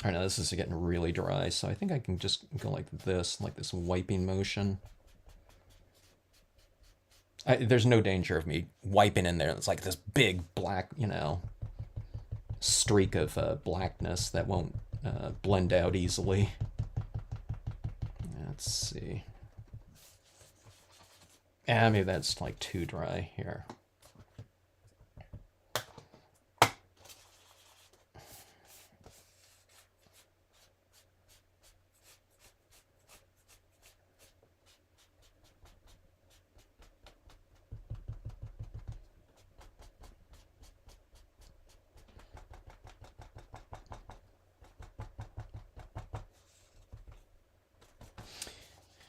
I know this is getting really dry, so I think I can just go like this wiping motion. There's no danger of me wiping in there. It's like this big black, you know, streak of blackness that won't blend out easily. Let's see. Maybe that's like too dry here.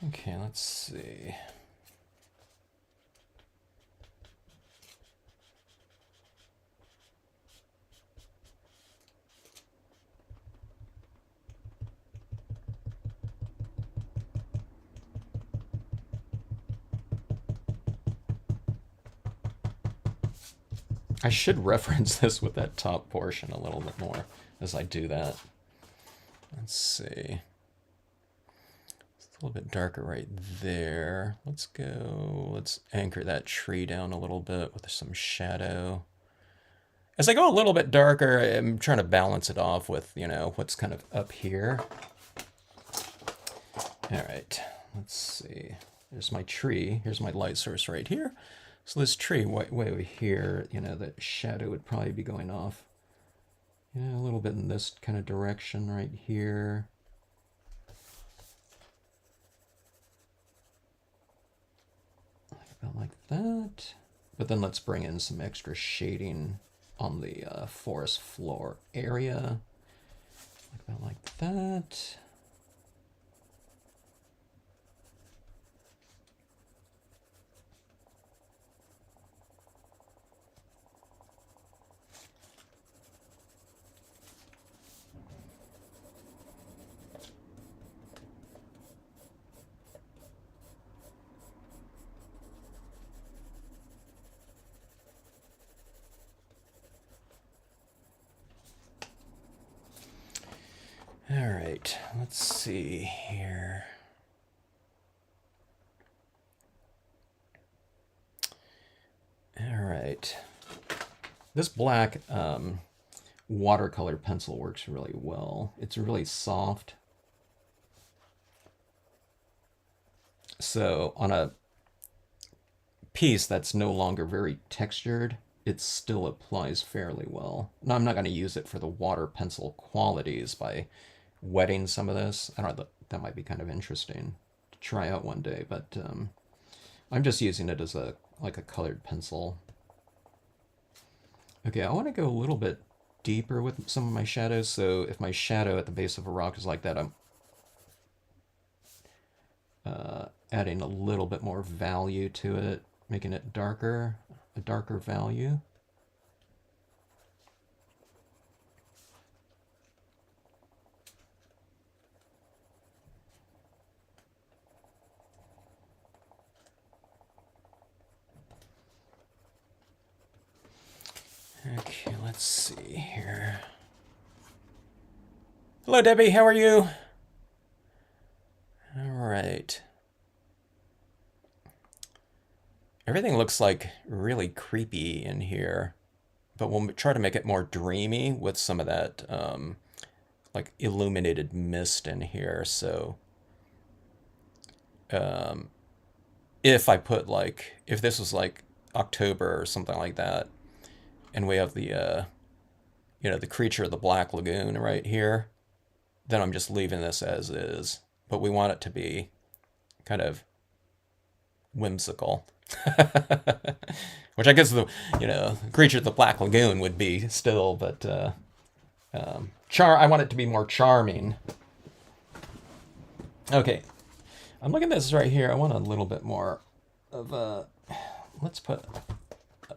Okay, let's see. I should reference this with that top portion a little bit more as I do that. Let's see. It's a little bit darker right there. Let's anchor that tree down a little bit with some shadow. As I go a little bit darker, I'm trying to balance it off with, you know, what's kind of up here. All right, let's see. There's my tree. Here's my light source right here. So this tree way over here, you know, the shadow would probably be going off. Yeah, a little bit in this kind of direction right here. About like that. But then let's bring in some extra shading on the forest floor area. About like that. All right, let's see here. All right. This black watercolor pencil works really well. It's really soft. So on a piece that's no longer very textured, it still applies fairly well. Now, I'm not going to use it for the water pencil qualities by wetting some of this. I don't know, that might be kind of interesting to try out one day, but I'm just using it as like a colored pencil. Okay, I want to go a little bit deeper with some of my shadows, so if my shadow at the base of a rock is like that, I'm adding a little bit more value to it, making it darker, a darker value. Okay, let's see here. Hello, Debbie, how are you? All right. Everything looks like really creepy in here, but we'll try to make it more dreamy with some of that like illuminated mist in here. So if I put like, if this was like October or something like that, and we have the, you know, the creature of the Black Lagoon right here, then I'm just leaving this as is. But we want it to be kind of whimsical. Which I guess the, you know, creature of the Black Lagoon would be still, but I want it to be more charming. Okay, I'm looking at this right here. I want a little bit more of a, let's put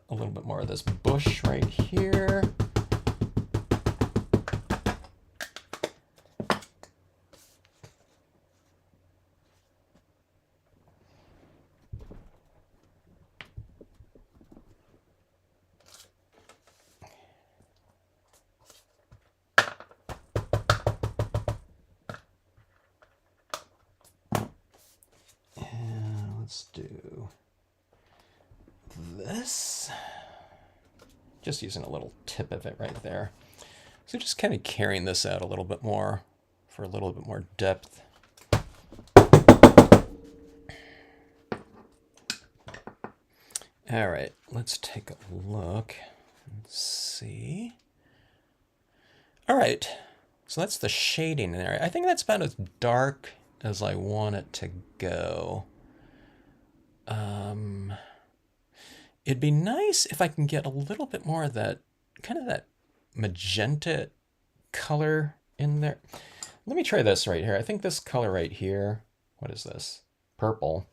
a little bit more of this bush right here. Let's do this. Just using a little tip of it right there. So just kind of carrying this out a little bit more for a little bit more depth. All right, let's take a look and see. All right, so that's the shading in there. I think that's about as dark as I want it to go. It'd be nice if I can get a little bit more of that, kind of that magenta color in there. Let me try this right here. I think this color right here, what is this? Purple.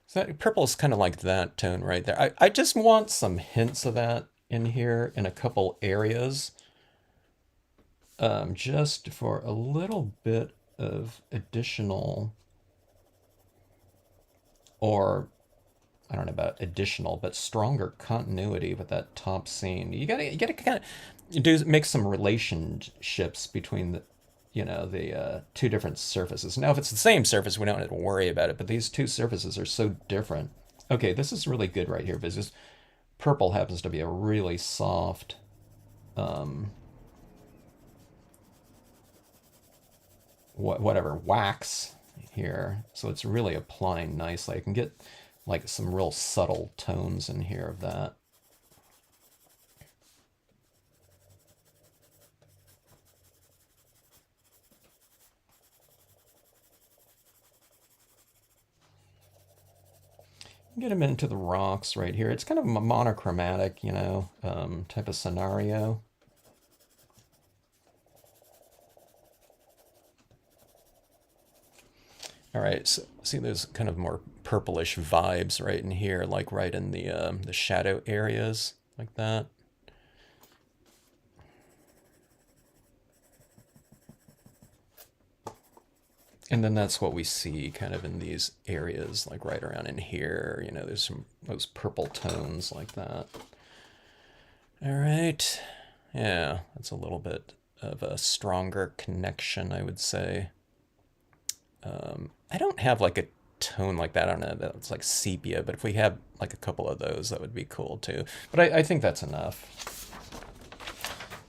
So that purple is kind of like that tone right there. I just want some hints of that in here in a couple areas. Just for a little bit of additional, or I don't know about additional, but stronger continuity with that top scene. You gotta kind of make some relationships between the, the two different surfaces. Now, if it's the same surface, we don't have to worry about it, but these two surfaces are so different. Okay, this is really good right here because this purple happens to be a really soft, whatever, wax here. So it's really applying nicely. I can get like some real subtle tones in here of that. Get them into the rocks right here. It's kind of a monochromatic, type of scenario. All right, so see those kind of more purplish vibes right in here, like right in the shadow areas, like that. And then that's what we see kind of in these areas, like right around in here. There's some those purple tones like that. All right, yeah, that's a little bit of a stronger connection, I would say. I don't have like a tone like that. I don't know, that's like sepia, but if we have like a couple of those, that would be cool too. But I think that's enough.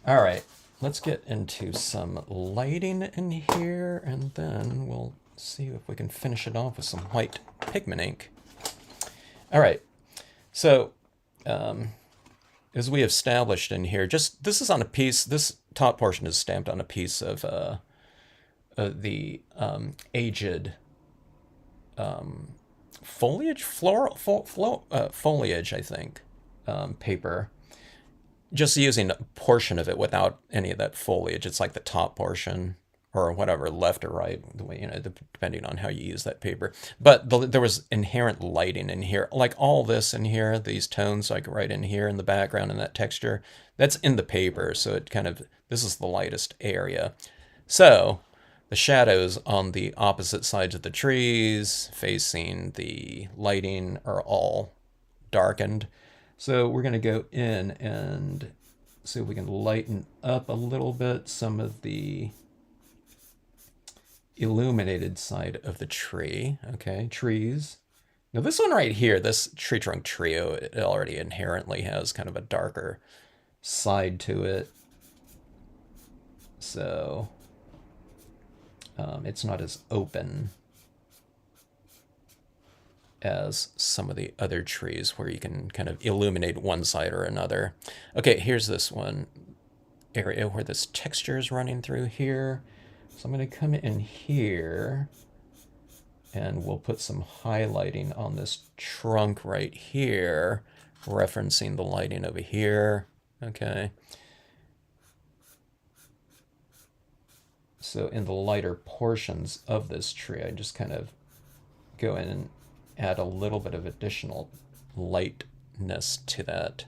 All right, let's get into some lighting in here, and then we'll see if we can finish it off with some white pigment ink. All right, so as we established in here, this is on a piece, this top portion is stamped on a piece of the aged foliage, floral foliage, I think, paper. Just using a portion of it without any of that foliage. It's like the top portion, or whatever, left or right, the way, depending on how you use that paper. But there was inherent lighting in here, like all this in here, these tones, like right in here in the background and that texture, that's in the paper. So it kind of, this is the lightest area. So the shadows on the opposite sides of the trees facing the lighting are all darkened. So we're going to go in and see if we can lighten up a little bit some of the illuminated side of the tree. Okay, trees. Now this one right here, this tree trunk trio, it already inherently has kind of a darker side to it. So it's not as open as some of the other trees where you can kind of illuminate one side or another. Okay, here's this one area where this texture is running through here. So I'm going to come in here and we'll put some highlighting on this trunk right here, referencing the lighting over here. Okay. So in the lighter portions of this tree, I just kind of go in and add a little bit of additional light lightness to that,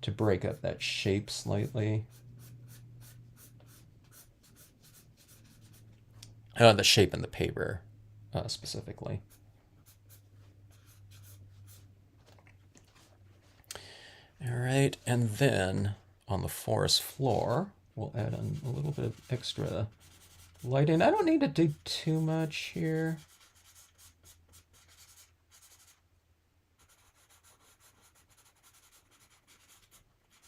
to break up that shape slightly. The shape in the paper, specifically. All right, and then on the forest floor, we'll add in a little bit of extra lighting. I don't need to do too much here.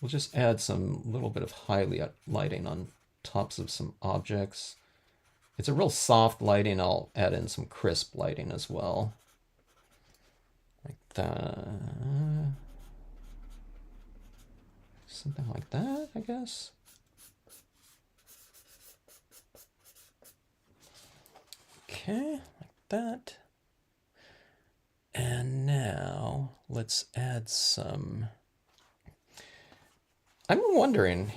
We'll just add some little bit of highlighting on tops of some objects. It's a real soft lighting. I'll add in some crisp lighting as well. Like that. Something like that, I guess. Okay, like that. And now let's add some... I'm wondering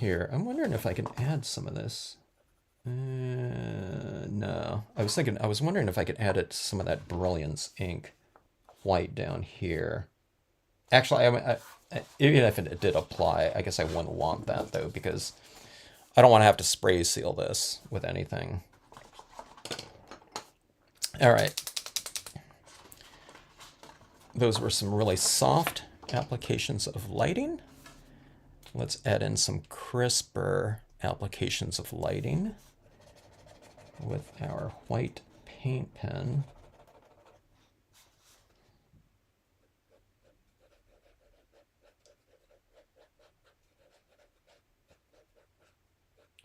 if I can add some of this. No, I was wondering if I could add it to some of that Brilliance ink white down here. Actually, even if it did apply, I guess I wouldn't want that though, because I don't want to have to spray seal this with anything. All right. Those were some really soft applications of lighting. Let's add in some crisper applications of lighting with our white paint pen.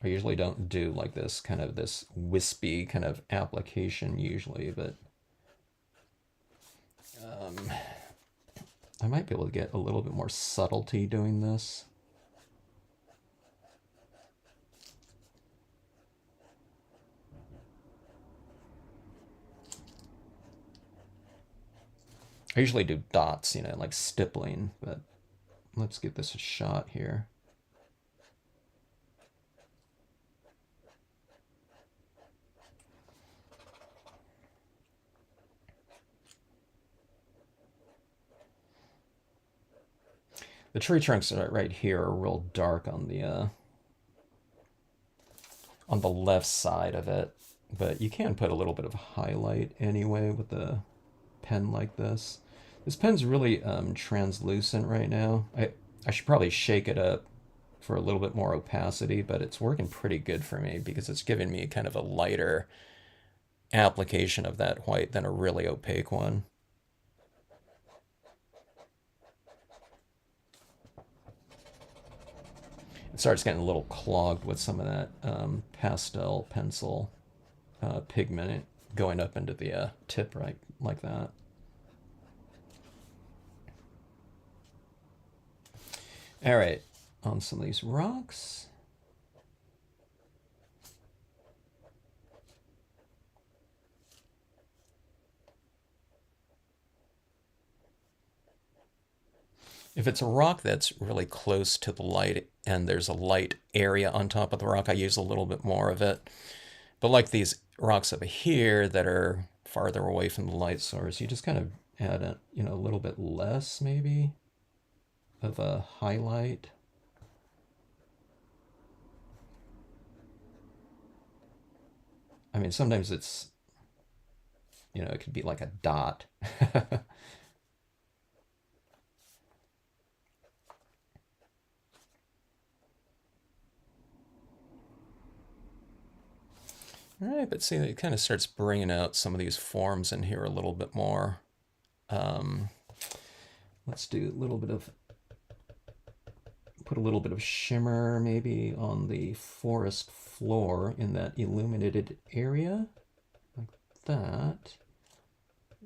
I usually don't do like this kind of this wispy kind of application usually, but I might be able to get a little bit more subtlety doing this. I usually do dots, you know, like stippling, but let's give this a shot here. The tree trunks right here are real dark on the left side of it, but you can put a little bit of highlight anyway with a pen like this. This pen's really translucent right now. I should probably shake it up for a little bit more opacity, but it's working pretty good for me because it's giving me kind of a lighter application of that white than a really opaque one. It starts getting a little clogged with some of that pastel pencil pigment going up into the tip right like that. All right, on some of these rocks. If it's a rock that's really close to the light and there's a light area on top of the rock, I use a little bit more of it. But like these rocks over here that are farther away from the light source, you just kind of add a, you know, a little bit less maybe of a highlight. I mean, sometimes it's, you know, it could be like a dot. All right, but see, it kind of starts bringing out some of these forms in here a little bit more. Let's do a little bit of, put a little bit of shimmer maybe on the forest floor in that illuminated area, like that.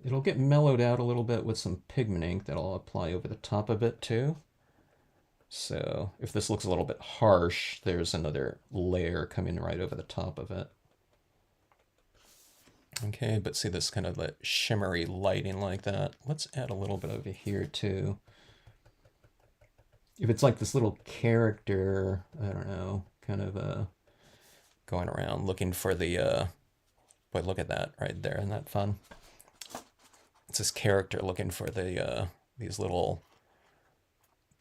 It'll get mellowed out a little bit with some pigment ink that I'll apply over the top of it too. So if this looks a little bit harsh, there's another layer coming right over the top of it. Okay, but see this kind of the shimmery lighting like that. Let's add a little bit over here too. If it's like this little character, I don't know, kind of going around looking for the, boy, look at that right there, isn't that fun? It's this character looking for the these little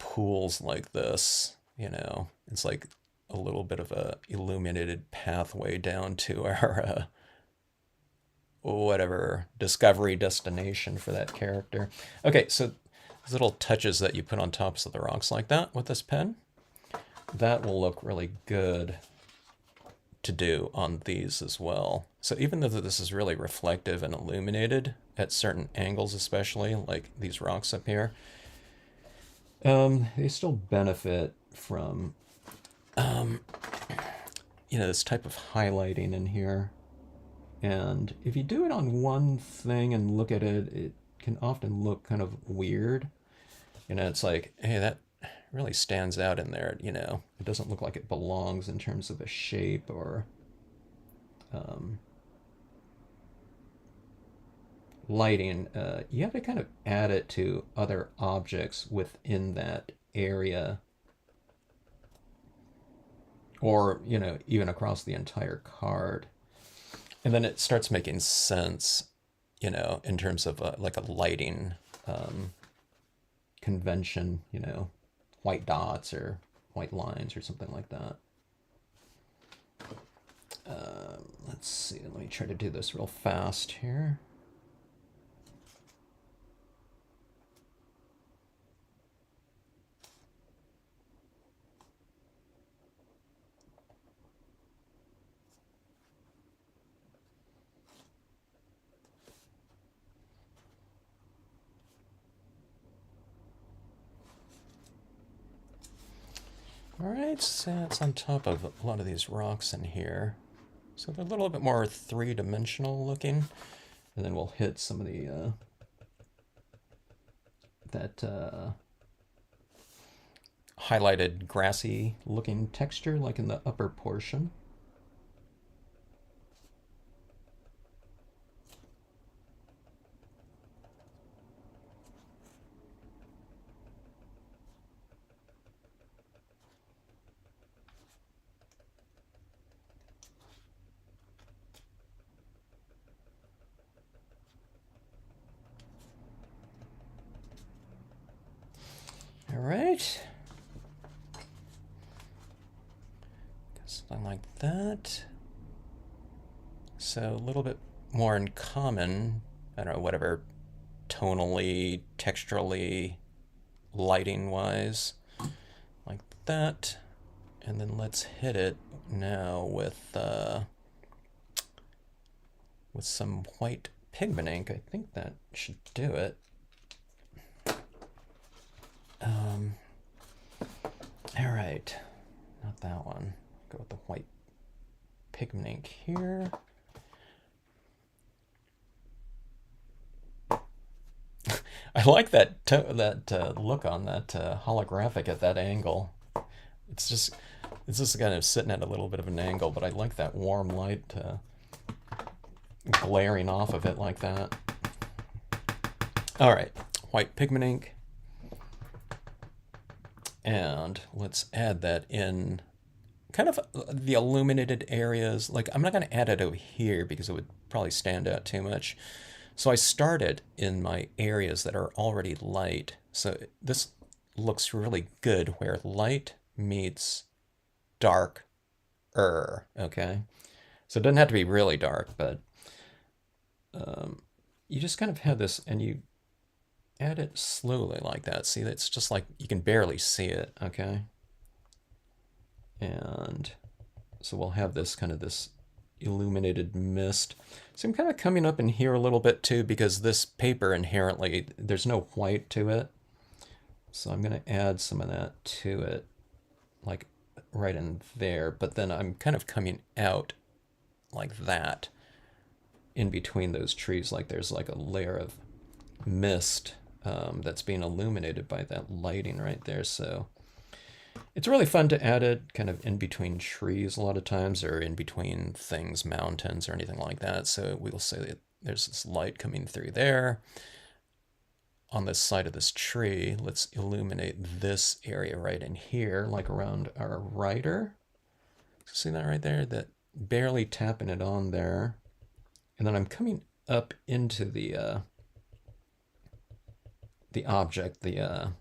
pools like this, you know, it's like a little bit of a illuminated pathway down to our whatever discovery destination for that character. Okay, so these little touches that you put on tops of the rocks like that with this pen, that will look really good to do on these as well. So even though this is really reflective and illuminated at certain angles, especially like these rocks up here, they still benefit from you know, this type of highlighting in here. And if you do it on one thing and look at it, it can often look kind of weird. You know, it's like, hey, that really stands out in there. You know, it doesn't look like it belongs in terms of a shape or lighting. You have to kind of add it to other objects within that area, or, you know, even across the entire card. And then it starts making sense, you know, in terms of like a lighting convention, you know, white dots or white lines or something like that. Let's see, let me try to do this real fast here. All right, so it's on top of a lot of these rocks in here. So they're a little bit more three-dimensional looking. And then we'll hit some of the, highlighted grassy looking texture like in the upper portion. All right. Something like that. So a little bit more in common, I don't know, whatever, tonally, texturally, lighting wise, like that. And then let's hit it now with some white pigment ink. I think that should do it. All right, not that one. Go with the white pigment ink here. I like that look on that holographic at that angle. It's just kind of sitting at a little bit of an angle, but I like that warm light glaring off of it like that. All right, white pigment ink. And let's add that in kind of the illuminated areas. Like, I'm not going to add it over here because it would probably stand out too much. So I started in my areas that are already light. So this looks really good where light meets dark okay? So it doesn't have to be really dark, but you just kind of have this and you add it slowly like that. See, it's just like you can barely see it, okay? And so we'll have this kind of this illuminated mist. So I'm kind of coming up in here a little bit too because this paper inherently, there's no white to it. So I'm going to add some of that to it, like right in there. But then I'm kind of coming out like that in between those trees, like there's like a layer of mist that's being illuminated by that lighting right there. So it's really fun to add it kind of in between trees a lot of times, or in between things, mountains or anything like that. So we'll say that there's this light coming through there. On this side of this tree, let's illuminate this area right in here, like around our rider. See that right there? That barely tapping it on there. And then I'm coming up into the object, the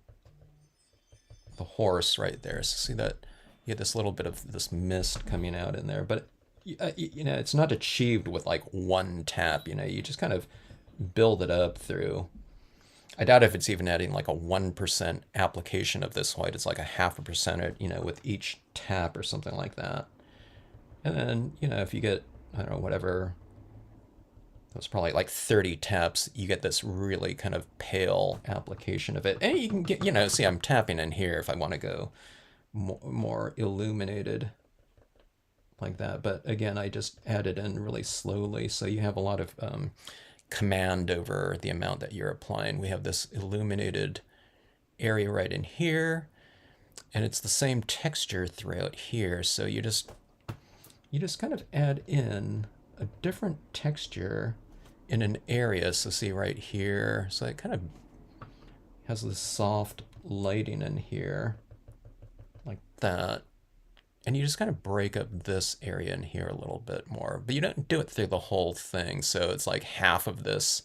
the horse right there. So see that you get this little bit of this mist coming out in there, but you know, it's not achieved with like one tap. You know, you just kind of build it up through. I doubt if it's even adding like a 1% application of this white. It's like a 0.5%, you know, with each tap or something like that. And then, you know, if you get, I don't know, whatever, that's probably like 30 taps, you get this really kind of pale application of it. And you can get, you know, see I'm tapping in here if I want to go more illuminated like that. But again, I just add it in really slowly, so you have a lot of command over the amount that you're applying. We have this illuminated area right in here, and it's the same texture throughout here. So you just kind of add in a different texture in an area. So see right here, so it kind of has this soft lighting in here like that. And you just kind of break up this area in here a little bit more, but you don't do it through the whole thing. So it's like half of this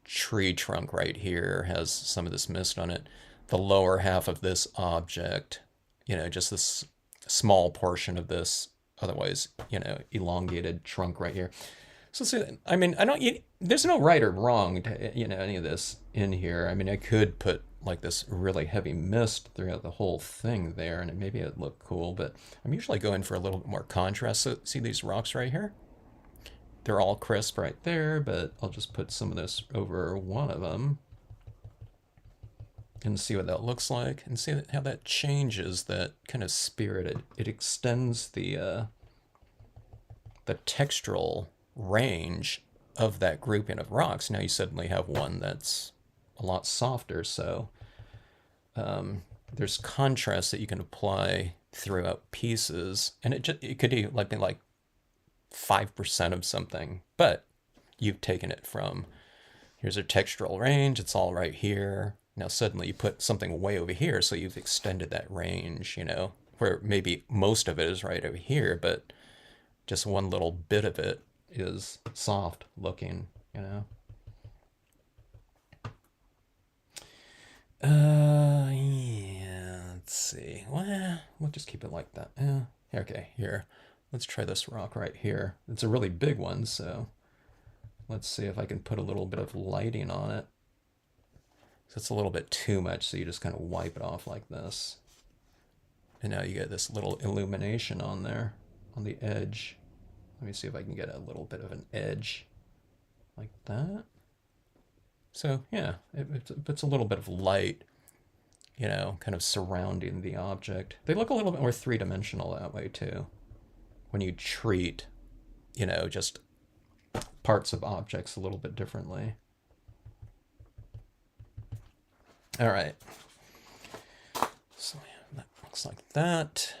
tree trunk right here has some of this mist on it. The lower half of this object, you know, just this small portion of this otherwise, you know, elongated trunk right here. So I mean, there's no right or wrong to, you know, any of this in here. I mean, I could put like this really heavy mist throughout the whole thing there, and maybe it'd look cool, but I'm usually going for a little bit more contrast. So see these rocks right here? They're all crisp right there, but I'll just put some of this over one of them and see what that looks like, and see how that changes that kind of spirit. It extends the textural range of that grouping of rocks. Now you suddenly have one that's a lot softer, so there's contrast that you can apply throughout pieces, and it could be like 5% of something, but you've taken it from, here's a textural range, it's all right here. Now suddenly you put something way over here, so you've extended that range, you know, where maybe most of it is right over here, but just one little bit of it is soft looking, you know. Yeah, let's see. Well, we'll just keep it like that. Yeah. Okay, here. Let's try this rock right here. It's a really big one, so let's see if I can put a little bit of lighting on it. So it's a little bit too much, so you just kind of wipe it off like this. And now you get this little illumination on there, on the edge. Let me see if I can get a little bit of an edge like that. So yeah, it puts a little bit of light, you know, kind of surrounding the object. They look a little bit more three-dimensional that way too, when you treat, you know, just parts of objects a little bit differently. All right. So yeah, that looks like that.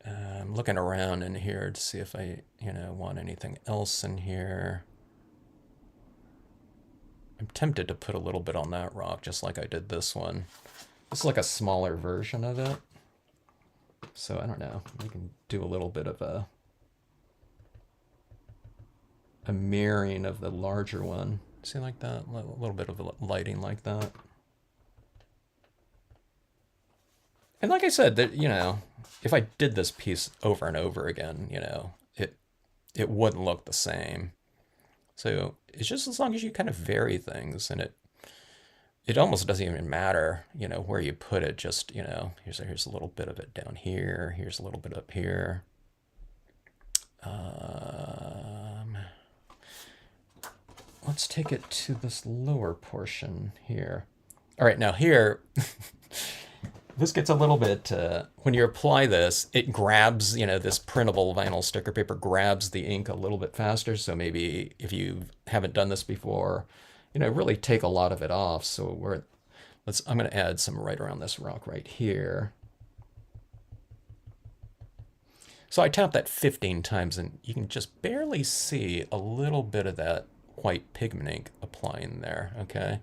I'm looking around in here to see if I, you know, want anything else in here. I'm tempted to put a little bit on that rock, just like I did this one. This is like a smaller version of it. So I don't know, we can do a little bit of a mirroring of the larger one. See, like that, a little bit of lighting like that. And like I said, that, you know, if I did this piece over and over again, you know, it wouldn't look the same. So it's just as long as you kind of vary things, and it almost doesn't even matter, you know, where you put it. Just, you know, here's a little bit of it down here. Here's a little bit up here. Let's take it to this lower portion here. All right, now here, this gets a little bit, when you apply this, it grabs, you know, this printable vinyl sticker paper grabs the ink a little bit faster. So maybe if you haven't done this before, you know, really take a lot of it off. So I'm going to add some right around this rock right here. So I tapped that 15 times, and you can just barely see a little bit of that white pigment ink applying there, okay?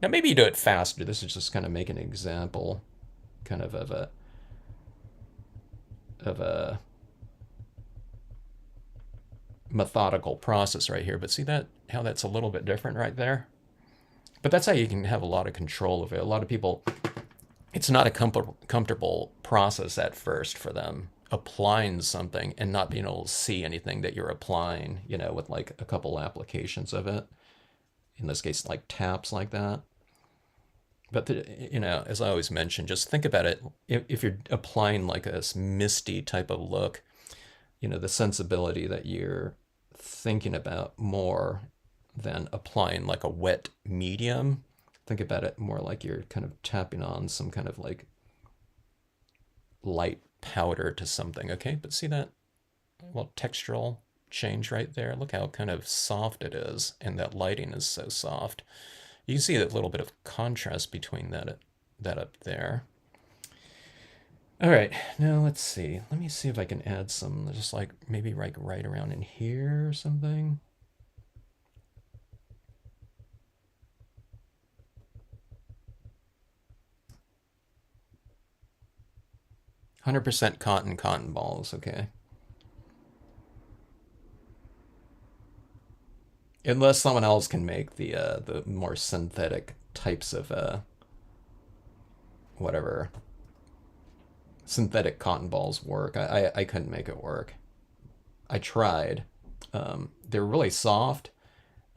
Now maybe you do it faster. This is just kind of make an example kind of a methodical process right here. But see that, how that's a little bit different right there? But that's how you can have a lot of control of it. A lot of people, it's not a comfortable process at first for them applying something and not being able to see anything that you're applying, you know, with like a couple applications of it. In this case, like taps like that. But you know, as I always mention, just think about it. If you're applying like a misty type of look, you know, the sensibility that you're thinking about more than applying like a wet medium. Think about it more like you're kind of tapping on some kind of like light powder to something. Okay, but see that well textural change right there? Look how kind of soft it is, and that lighting is so soft. You can see a little bit of contrast between that up there. All right, now let's see. Let me see if I can add some, just like maybe right around in here or something. "100% cotton balls," okay. Unless someone else can make the more synthetic types of whatever synthetic cotton balls work. I couldn't make it work. I tried. They're really soft,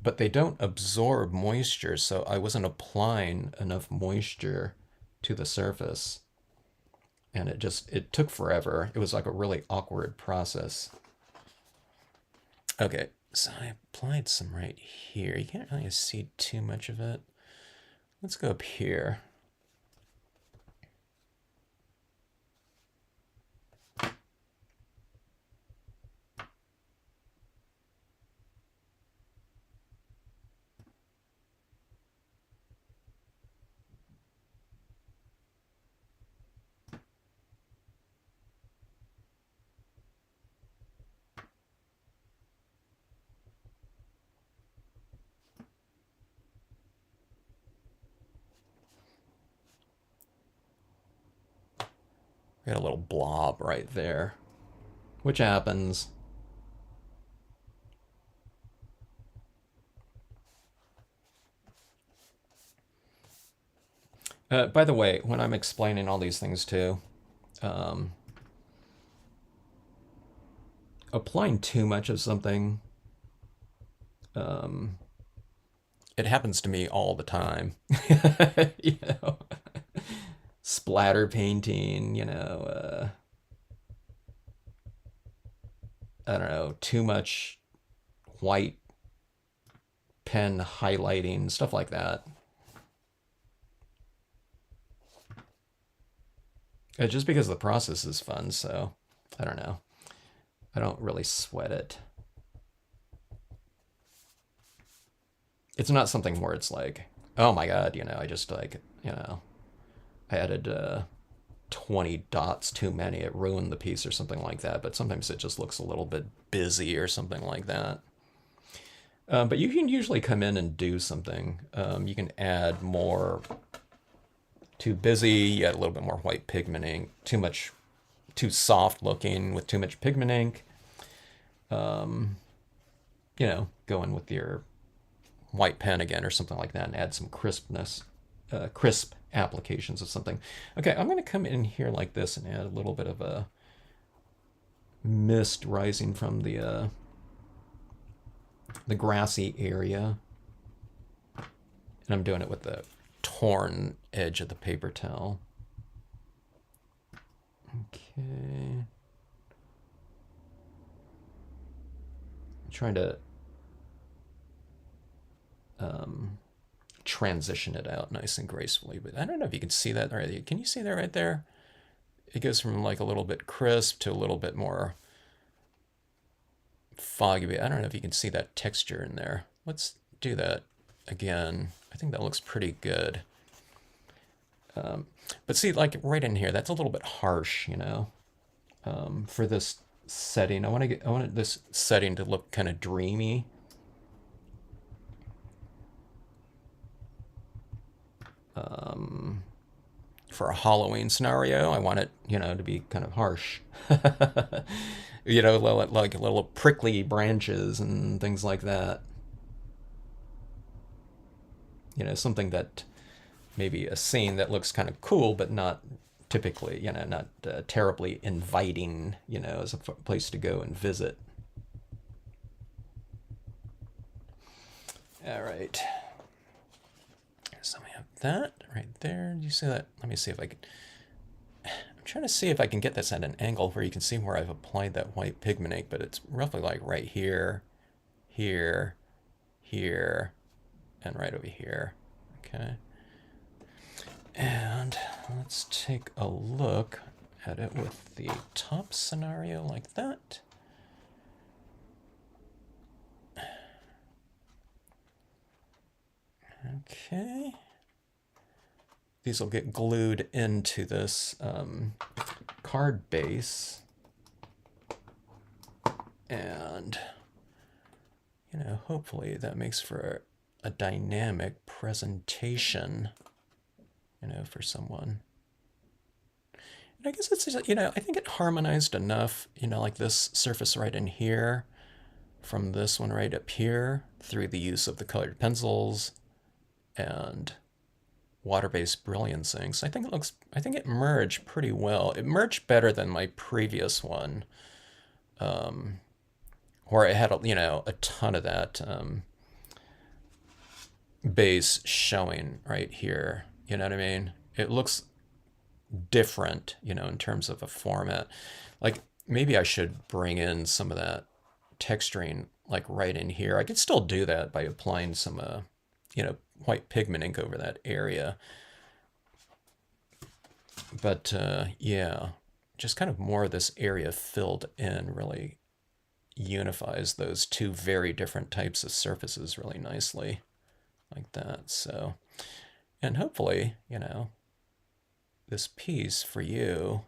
but they don't absorb moisture, so I wasn't applying enough moisture to the surface. And it took forever. It was like a really awkward process. Okay, so I applied some right here. You can't really see too much of it. Let's go up here. Got a little blob right there, which happens. By the way, when I'm explaining all these things too, um, applying too much of something, um, it happens to me all the time. You know, splatter painting, you know, I don't know, too much white pen highlighting, stuff like that. Just because the process is fun, so I don't know. I don't really sweat it. It's not something where it's like, oh my god, you know, I just like, you know, I added 20 dots too many, it ruined the piece or something like that. But sometimes it just looks a little bit busy or something like that. But you can usually come in and do something. You can add more. Too busy, you add a little bit more white pigment ink. Too soft looking with too much pigment ink. You know, go in with your white pen again or something like that and add some crispness, crisp applications of something. Okay, I'm going to come in here like this and add a little bit of a mist rising from the grassy area. And I'm doing it with the torn edge of the paper towel. Okay. I'm trying to transition it out nice and gracefully, but I don't know if you can see that right. Can you see that right there? It goes from like a little bit crisp to a little bit more foggy. I don't know if you can see that texture in there. Let's do that again. I think that looks pretty good. But see, like right in here, that's a little bit harsh, you know, for this setting. I want this setting to look kind of dreamy. For a Halloween scenario, I want it, you know, to be kind of harsh. You know, like little prickly branches and things like that. something that maybe a scene that looks kind of cool, but not typically, not terribly inviting, as a place to go and visit. All right. So we have that right there. Do you see that? Let me see if I can. I'm trying to see if I can get this at an angle where you can see where I've applied that white pigment ink, but it's roughly like right here, here, here, and right over here. Okay. And let's take a look at it with the top scenario like that. Okay. These will get glued into this card base. And, hopefully that makes for a dynamic presentation, for someone. And I guess it's, I think it harmonized enough, like this surface right in here from this one right up here through the use of the colored pencils and water-based brilliance inks. I think it merged pretty well. It merged better than my previous one, where it had, a ton of that base showing right here. You know what I mean? It looks different, in terms of a format. Like, maybe I should bring in some of that texturing, like, right in here. I could still do that by applying some, white pigment ink over that area. But, yeah, just kind of more of this area filled in really unifies those two very different types of surfaces really nicely, like that. So, and hopefully, this piece for you,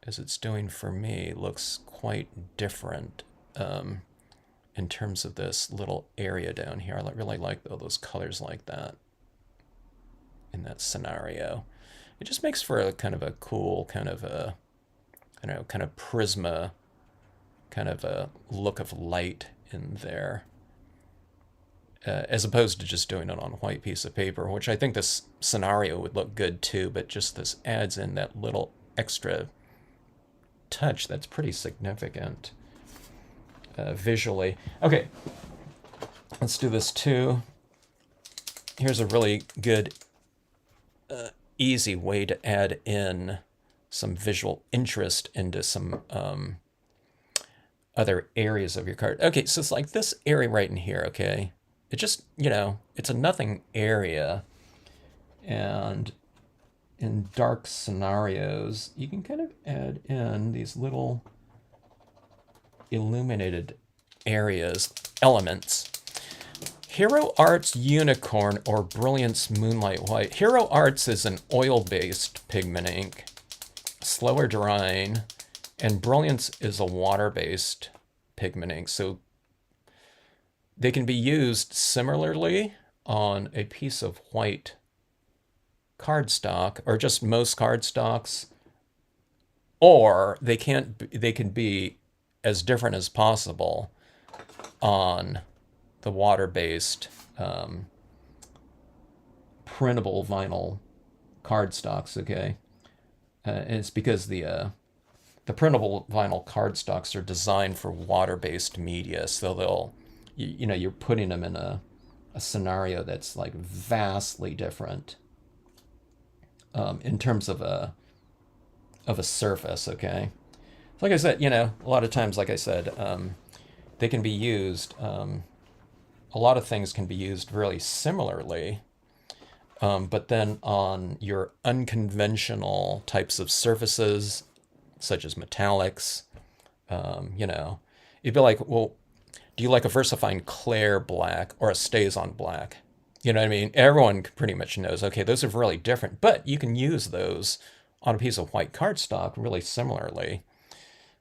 as it's doing for me, looks quite different in terms of this little area down here. I really like those colors like that in that scenario. It just makes for a kind of a cool kind of a, kind of prisma, kind of a look of light in there. As opposed to just doing it on a white piece of paper, which I think this scenario would look good too, but just this adds in that little extra touch that's pretty significant visually. Okay, let's do this too. Here's a really good, easy way to add in some visual interest into some other areas of your card. Okay, so it's like this area right in here, okay? It just, it's a nothing area. And in dark scenarios, you can kind of add in these little illuminated areas, elements. Hero Arts Unicorn or Brilliance Moonlight White. Hero Arts is an oil-based pigment ink, slower drying, and Brilliance is a water-based pigment ink. So they can be used similarly on a piece of white cardstock or just most cardstocks, or they can be as different as possible on the water-based printable vinyl cardstocks. Okay, and it's because the printable vinyl cardstocks are designed for water-based media, so they'll you're putting them in a scenario that's like vastly different in terms of a surface. Okay, like I said, a lot of times, like I said, they can be used. A lot of things can be used really similarly, but then on your unconventional types of surfaces, such as metallics, you'd be like, well, do you like a VersaFine Clair black or a StazOn black? You know what I mean? Everyone pretty much knows, okay, those are really different, but you can use those on a piece of white cardstock really similarly.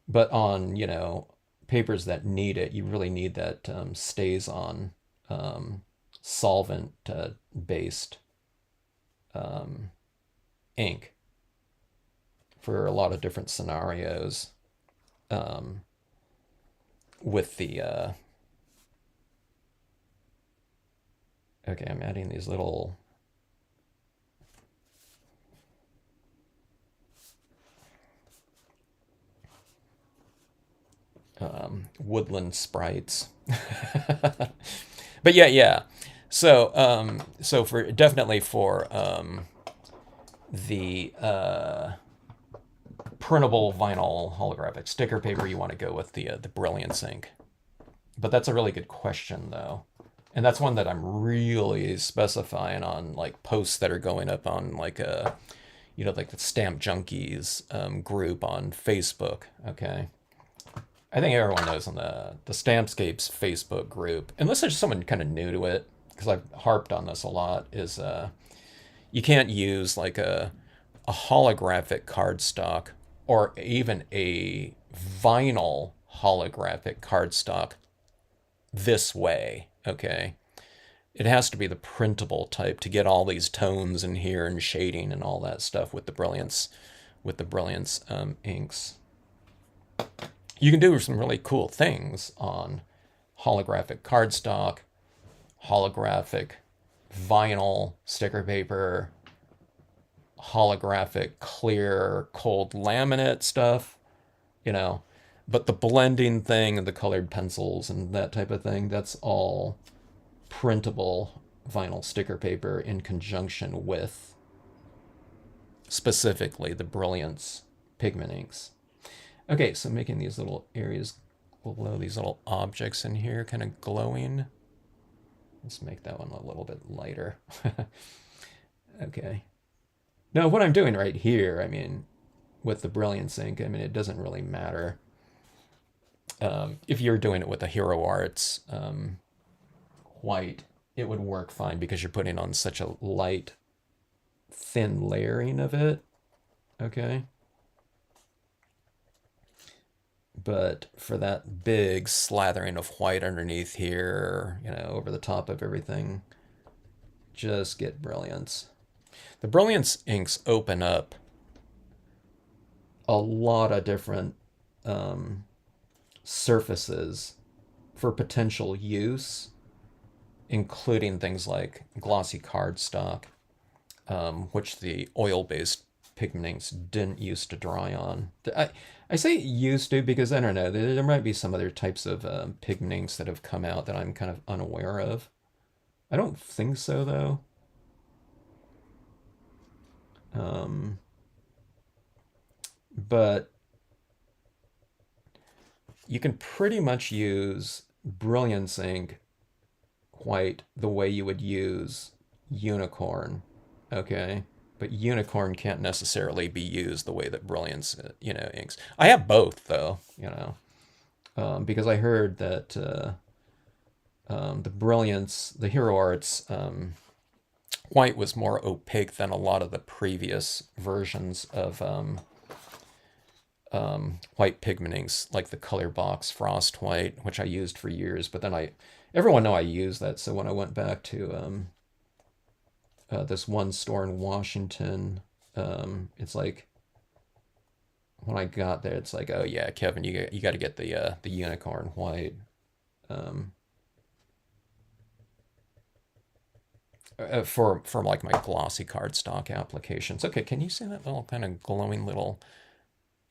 But on, papers that need it, you really need that StazOn solvent-based ink for a lot of different scenarios with the Okay, I'm adding these little woodland sprites. But yeah, yeah. So for definitely for the printable vinyl holographic sticker paper, you want to go with the Brilliance ink. But that's a really good question, though. And that's one that I'm really specifying on like posts that are going up on like a, like the Stamp Junkies group on Facebook. Okay. I think everyone knows on the Stampscapes Facebook group, unless there's someone kind of new to it, because I've harped on this a lot, is you can't use like a holographic cardstock or even a vinyl holographic cardstock this way, okay? It has to be the printable type to get all these tones in here and shading and all that stuff with the Brilliance inks. You can do some really cool things on holographic cardstock, holographic vinyl sticker paper, holographic clear cold laminate stuff, you know. But the blending thing and the colored pencils and that type of thing, that's all printable vinyl sticker paper in conjunction with specifically the Brilliance pigment inks. Okay, so making these little areas below these little objects in here kind of glowing. Let's make that one a little bit lighter. Okay. Now, what I'm doing right here, I mean, with the Brilliance ink, I mean, it doesn't really matter. If you're doing it with a Hero Arts white, it would work fine because you're putting on such a light, thin layering of it. Okay. But for that big slathering of white underneath here, over the top of everything, just get Brilliance. The Brilliance inks open up a lot of different surfaces for potential use, including things like glossy cardstock, which the oil-based pigment inks didn't used to dry on. I say used to because I don't know. There might be some other types of pigment inks that have come out that I'm kind of unaware of. I don't think so, though. But you can pretty much use Brilliance ink white the way you would use unicorn, okay? But unicorn can't necessarily be used the way that Brilliance, inks. I have both, though, because I heard that the Brilliance, the Hero Arts white was more opaque than a lot of the previous versions of white pigment inks, like the Color Box Frost White, which I used for years. But then everyone know I used that. So when I went back to this one store in Washington, it's like when I got there, it's like, oh yeah, Kevin, you got to get the unicorn white. For like my glossy cardstock applications. Okay, can you see that little kind of glowing little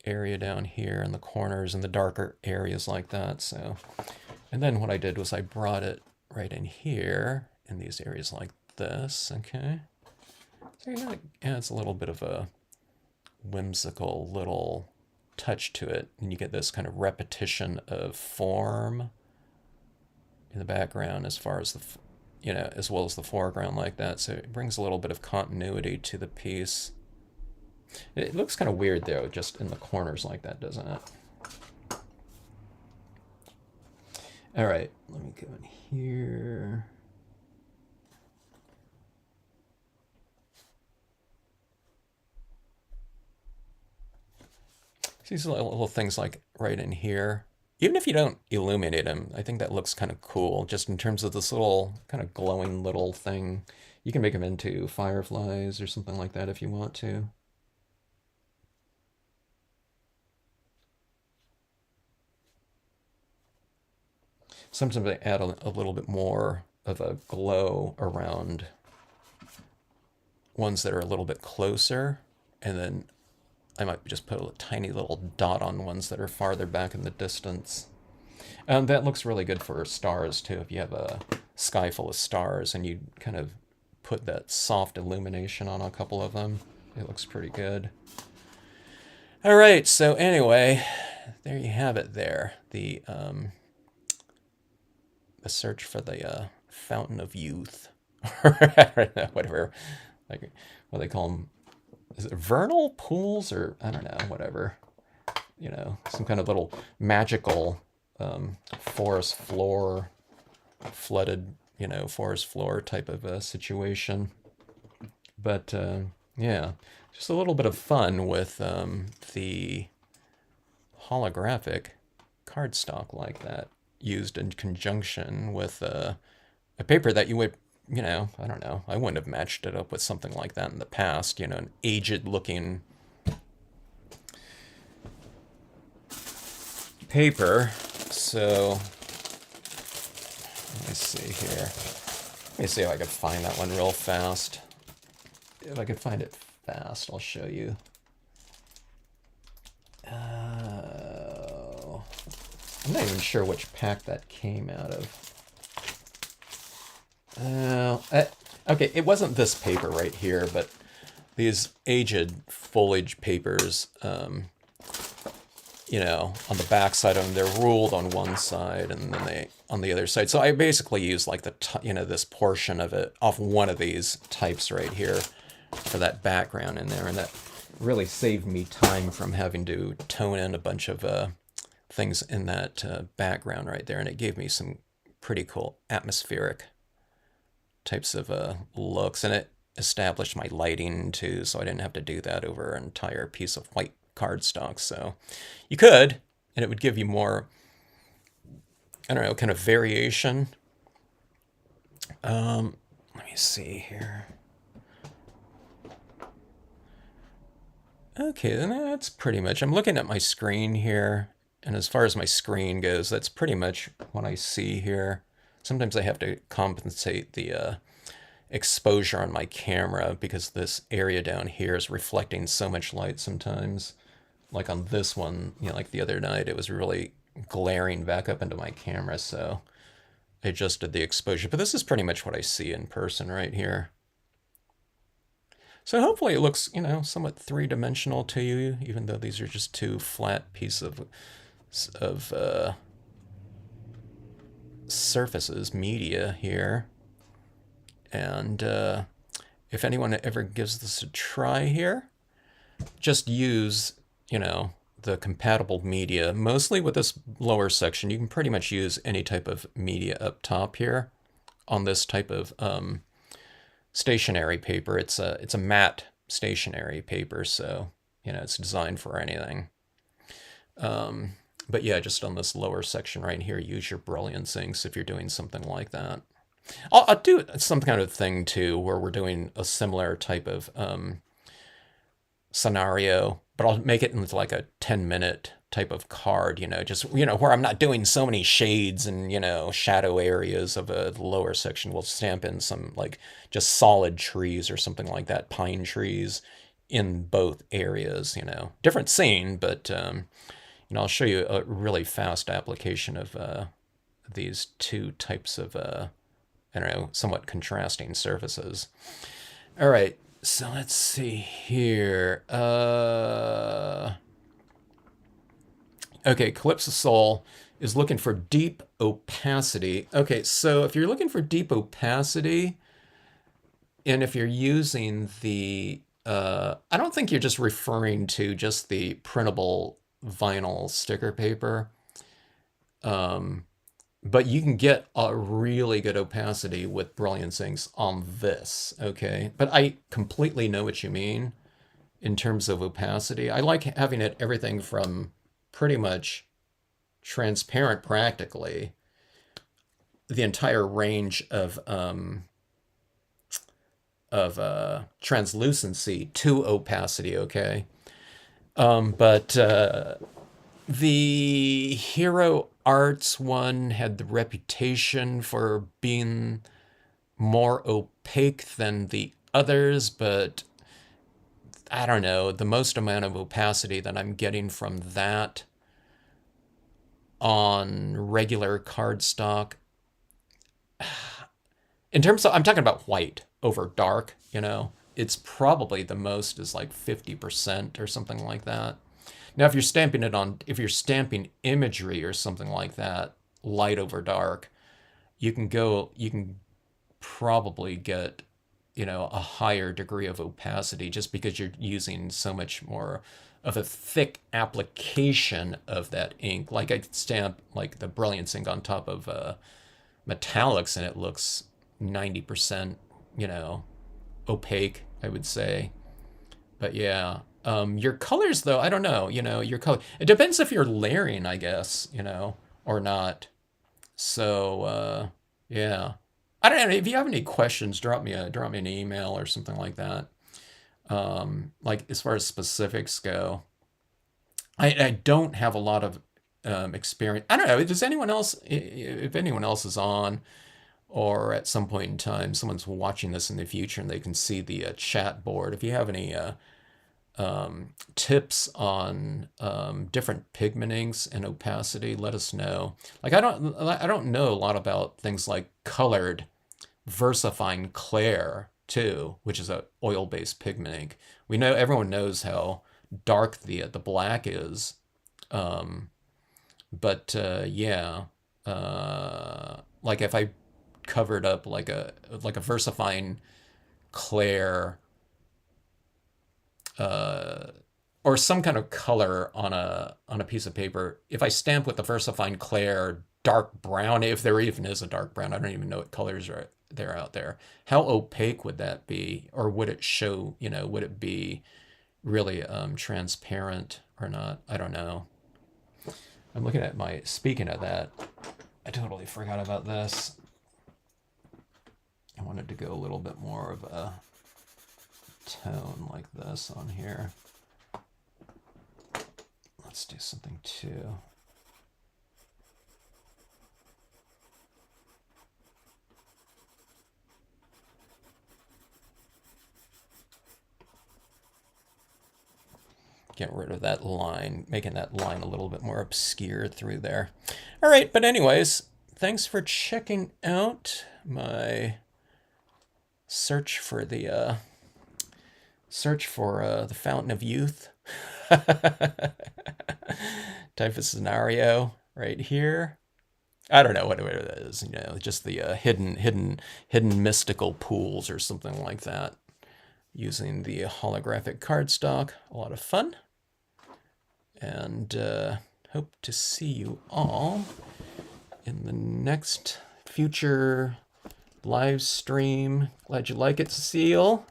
area down here in the corners and the darker areas like that? So, and then what I did was I brought it right in here in these areas like this. Okay, so it adds a little bit of a whimsical little touch to it, and you get this kind of repetition of form in the background as far as as well as the foreground like that. So it brings a little bit of continuity to the piece. It looks kind of weird though, just in the corners like that, doesn't it? All right, let me go in here. See these little things like right in here. Even if you don't illuminate them, I think that looks kind of cool, just in terms of this little kind of glowing little thing. You can make them into fireflies or something like that if you want to. Sometimes I add a little bit more of a glow around ones that are a little bit closer, and then I might just put a tiny little dot on ones that are farther back in the distance. That looks really good for stars too. If you have a sky full of stars and you kind of put that soft illumination on a couple of them, it looks pretty good. All right, so anyway, there you have it there. The search for the fountain of youth. I don't know, whatever. Like, what do they call them? Is it vernal pools, or I don't know, whatever. You know, some kind of little magical forest floor, flooded, you know, forest floor type of a situation. But yeah, just a little bit of fun with the holographic cardstock like that, used in conjunction with a paper that you would, you know, I don't know, I wouldn't have matched it up with something like that in the past, you know, an aged looking paper. So let me see here. Let me see if I could find that one real fast. If I could find it fast, I'll show you. I'm not even sure which pack that came out of. Okay, it wasn't this paper right here, but these aged foliage papers, you know, on the back side of them, they're ruled on one side and then they on the other side. So I basically use like you know, this portion of it off one of these types right here for that background in there, and that really saved me time from having to tone in a bunch of things in that background right there, and it gave me some pretty cool atmospheric types of looks, and it established my lighting too, so I didn't have to do that over an entire piece of white cardstock. So you could, and it would give you more, I don't know, kind of variation. Let me see here. Okay, then that's pretty much, I'm looking at my screen here, and as far as my screen goes, that's pretty much what I see here. Sometimes I have to compensate the exposure on my camera because this area down here is reflecting so much light sometimes. Like on this one, you know, like the other night, it was really glaring back up into my camera, so I adjusted the exposure. But this is pretty much what I see in person right here. So hopefully it looks, you know, somewhat three-dimensional to you, even though these are just two flat pieces of surfaces, media here. And if anyone ever gives this a try here, just use, you know, the compatible media. Mostly with this lower section, you can pretty much use any type of media up top here on this type of stationery paper. It's a matte stationery paper, so, you know, it's designed for anything. But yeah, just on this lower section right here, use your Brilliance inks if you're doing something like that. I'll do some kind of thing too where we're doing a similar type of scenario, but I'll make it into like a 10-minute type of card, you know, just, you know, where I'm not doing so many shades and, you know, shadow areas of a lower section. We'll stamp in some like just solid trees or something like that, pine trees in both areas, you know, different scene, but, you know, I'll show you a really fast application of these two types of, I don't know, somewhat contrasting surfaces. All right, so let's see here. Okay, Calypso Soul is looking for deep opacity. Okay, so if you're looking for deep opacity, and if you're using the, I don't think you're just referring to just the printable vinyl sticker paper. But you can get a really good opacity with Brilliance inks on this, okay? But I completely know what you mean in terms of opacity. I like having it everything from pretty much transparent practically, the entire range of translucency to opacity, okay? But the Hero Arts one had the reputation for being more opaque than the others, but I don't know, the most amount of opacity that I'm getting from that on regular cardstock, in terms of, I'm talking about white over dark, you know, it's probably the most is like 50% or something like that. Now, if you're stamping it on, if you're stamping imagery or something like that, light over dark, you can probably get, you know, a higher degree of opacity just because you're using so much more of a thick application of that ink. Like I stamp like the Brilliance ink on top of metallics and it looks 90%, you know, opaque, I would say. But yeah, your colors though, I don't know, you know, your color, it depends if you're layering, I guess, you know, or not. So, yeah. I don't know if you have any questions, drop me an email or something like that. Like as far as specifics go, I don't have a lot of experience. I don't know. Does anyone else, if anyone else is on, or at some point in time, someone's watching this in the future and they can see the chat board. If you have any tips on different pigment inks and opacity, let us know. Like I don't know a lot about things like colored VersaFine Clair too, which is a oil-based pigment ink. We know everyone knows how dark the black is, but yeah, like if I covered up like a VersaFine Clair or some kind of color on a piece of paper. If I stamp with the VersaFine Clair dark brown, if there even is a dark brown, I don't even know what colors are there out there. How opaque would that be, or would it show? You know, would it be really transparent or not? I don't know. I'm looking at my. Speaking of that, I totally forgot about this. I wanted to go a little bit more of a tone like this on here. Let's do something too. Get rid of that line, making that line a little bit more obscure through there. All right, but anyways, thanks for checking out my search for the Fountain of Youth type of scenario right here. I don't know what it is, you know, just the hidden mystical pools or something like that. Using the holographic cardstock, a lot of fun. And hope to see you all in the next future live stream. Glad you like it, Cecile.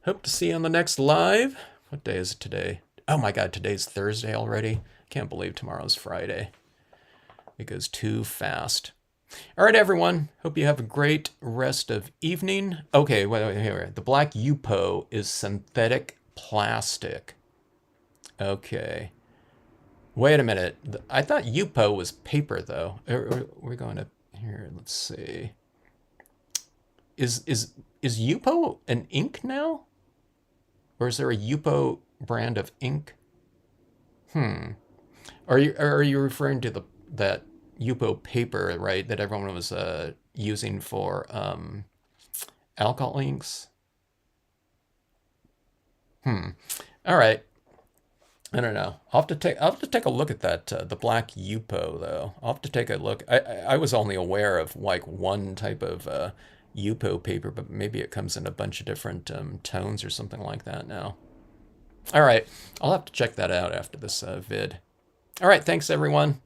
Hope to see you on the next live. What day is it today? Oh my God, today's Thursday already. Can't believe tomorrow's Friday. It goes too fast. All right, everyone. Hope you have a great rest of evening. Okay, wait, here. The black Yupo is synthetic plastic. Okay. Wait a minute. I thought Yupo was paper, though. We're going to here. Let's see. Is Yupo an ink now? Or is there a Yupo brand of ink? Are you referring to that Yupo paper, right? That everyone was using for alcohol inks? All right. I don't know. I'll have to take a look at that the black Yupo though. I'll have to take a look. I was only aware of like one type of Yupo paper, but maybe it comes in a bunch of different tones or something like that now. All right, I'll have to check that out after this vid. All right, thanks everyone.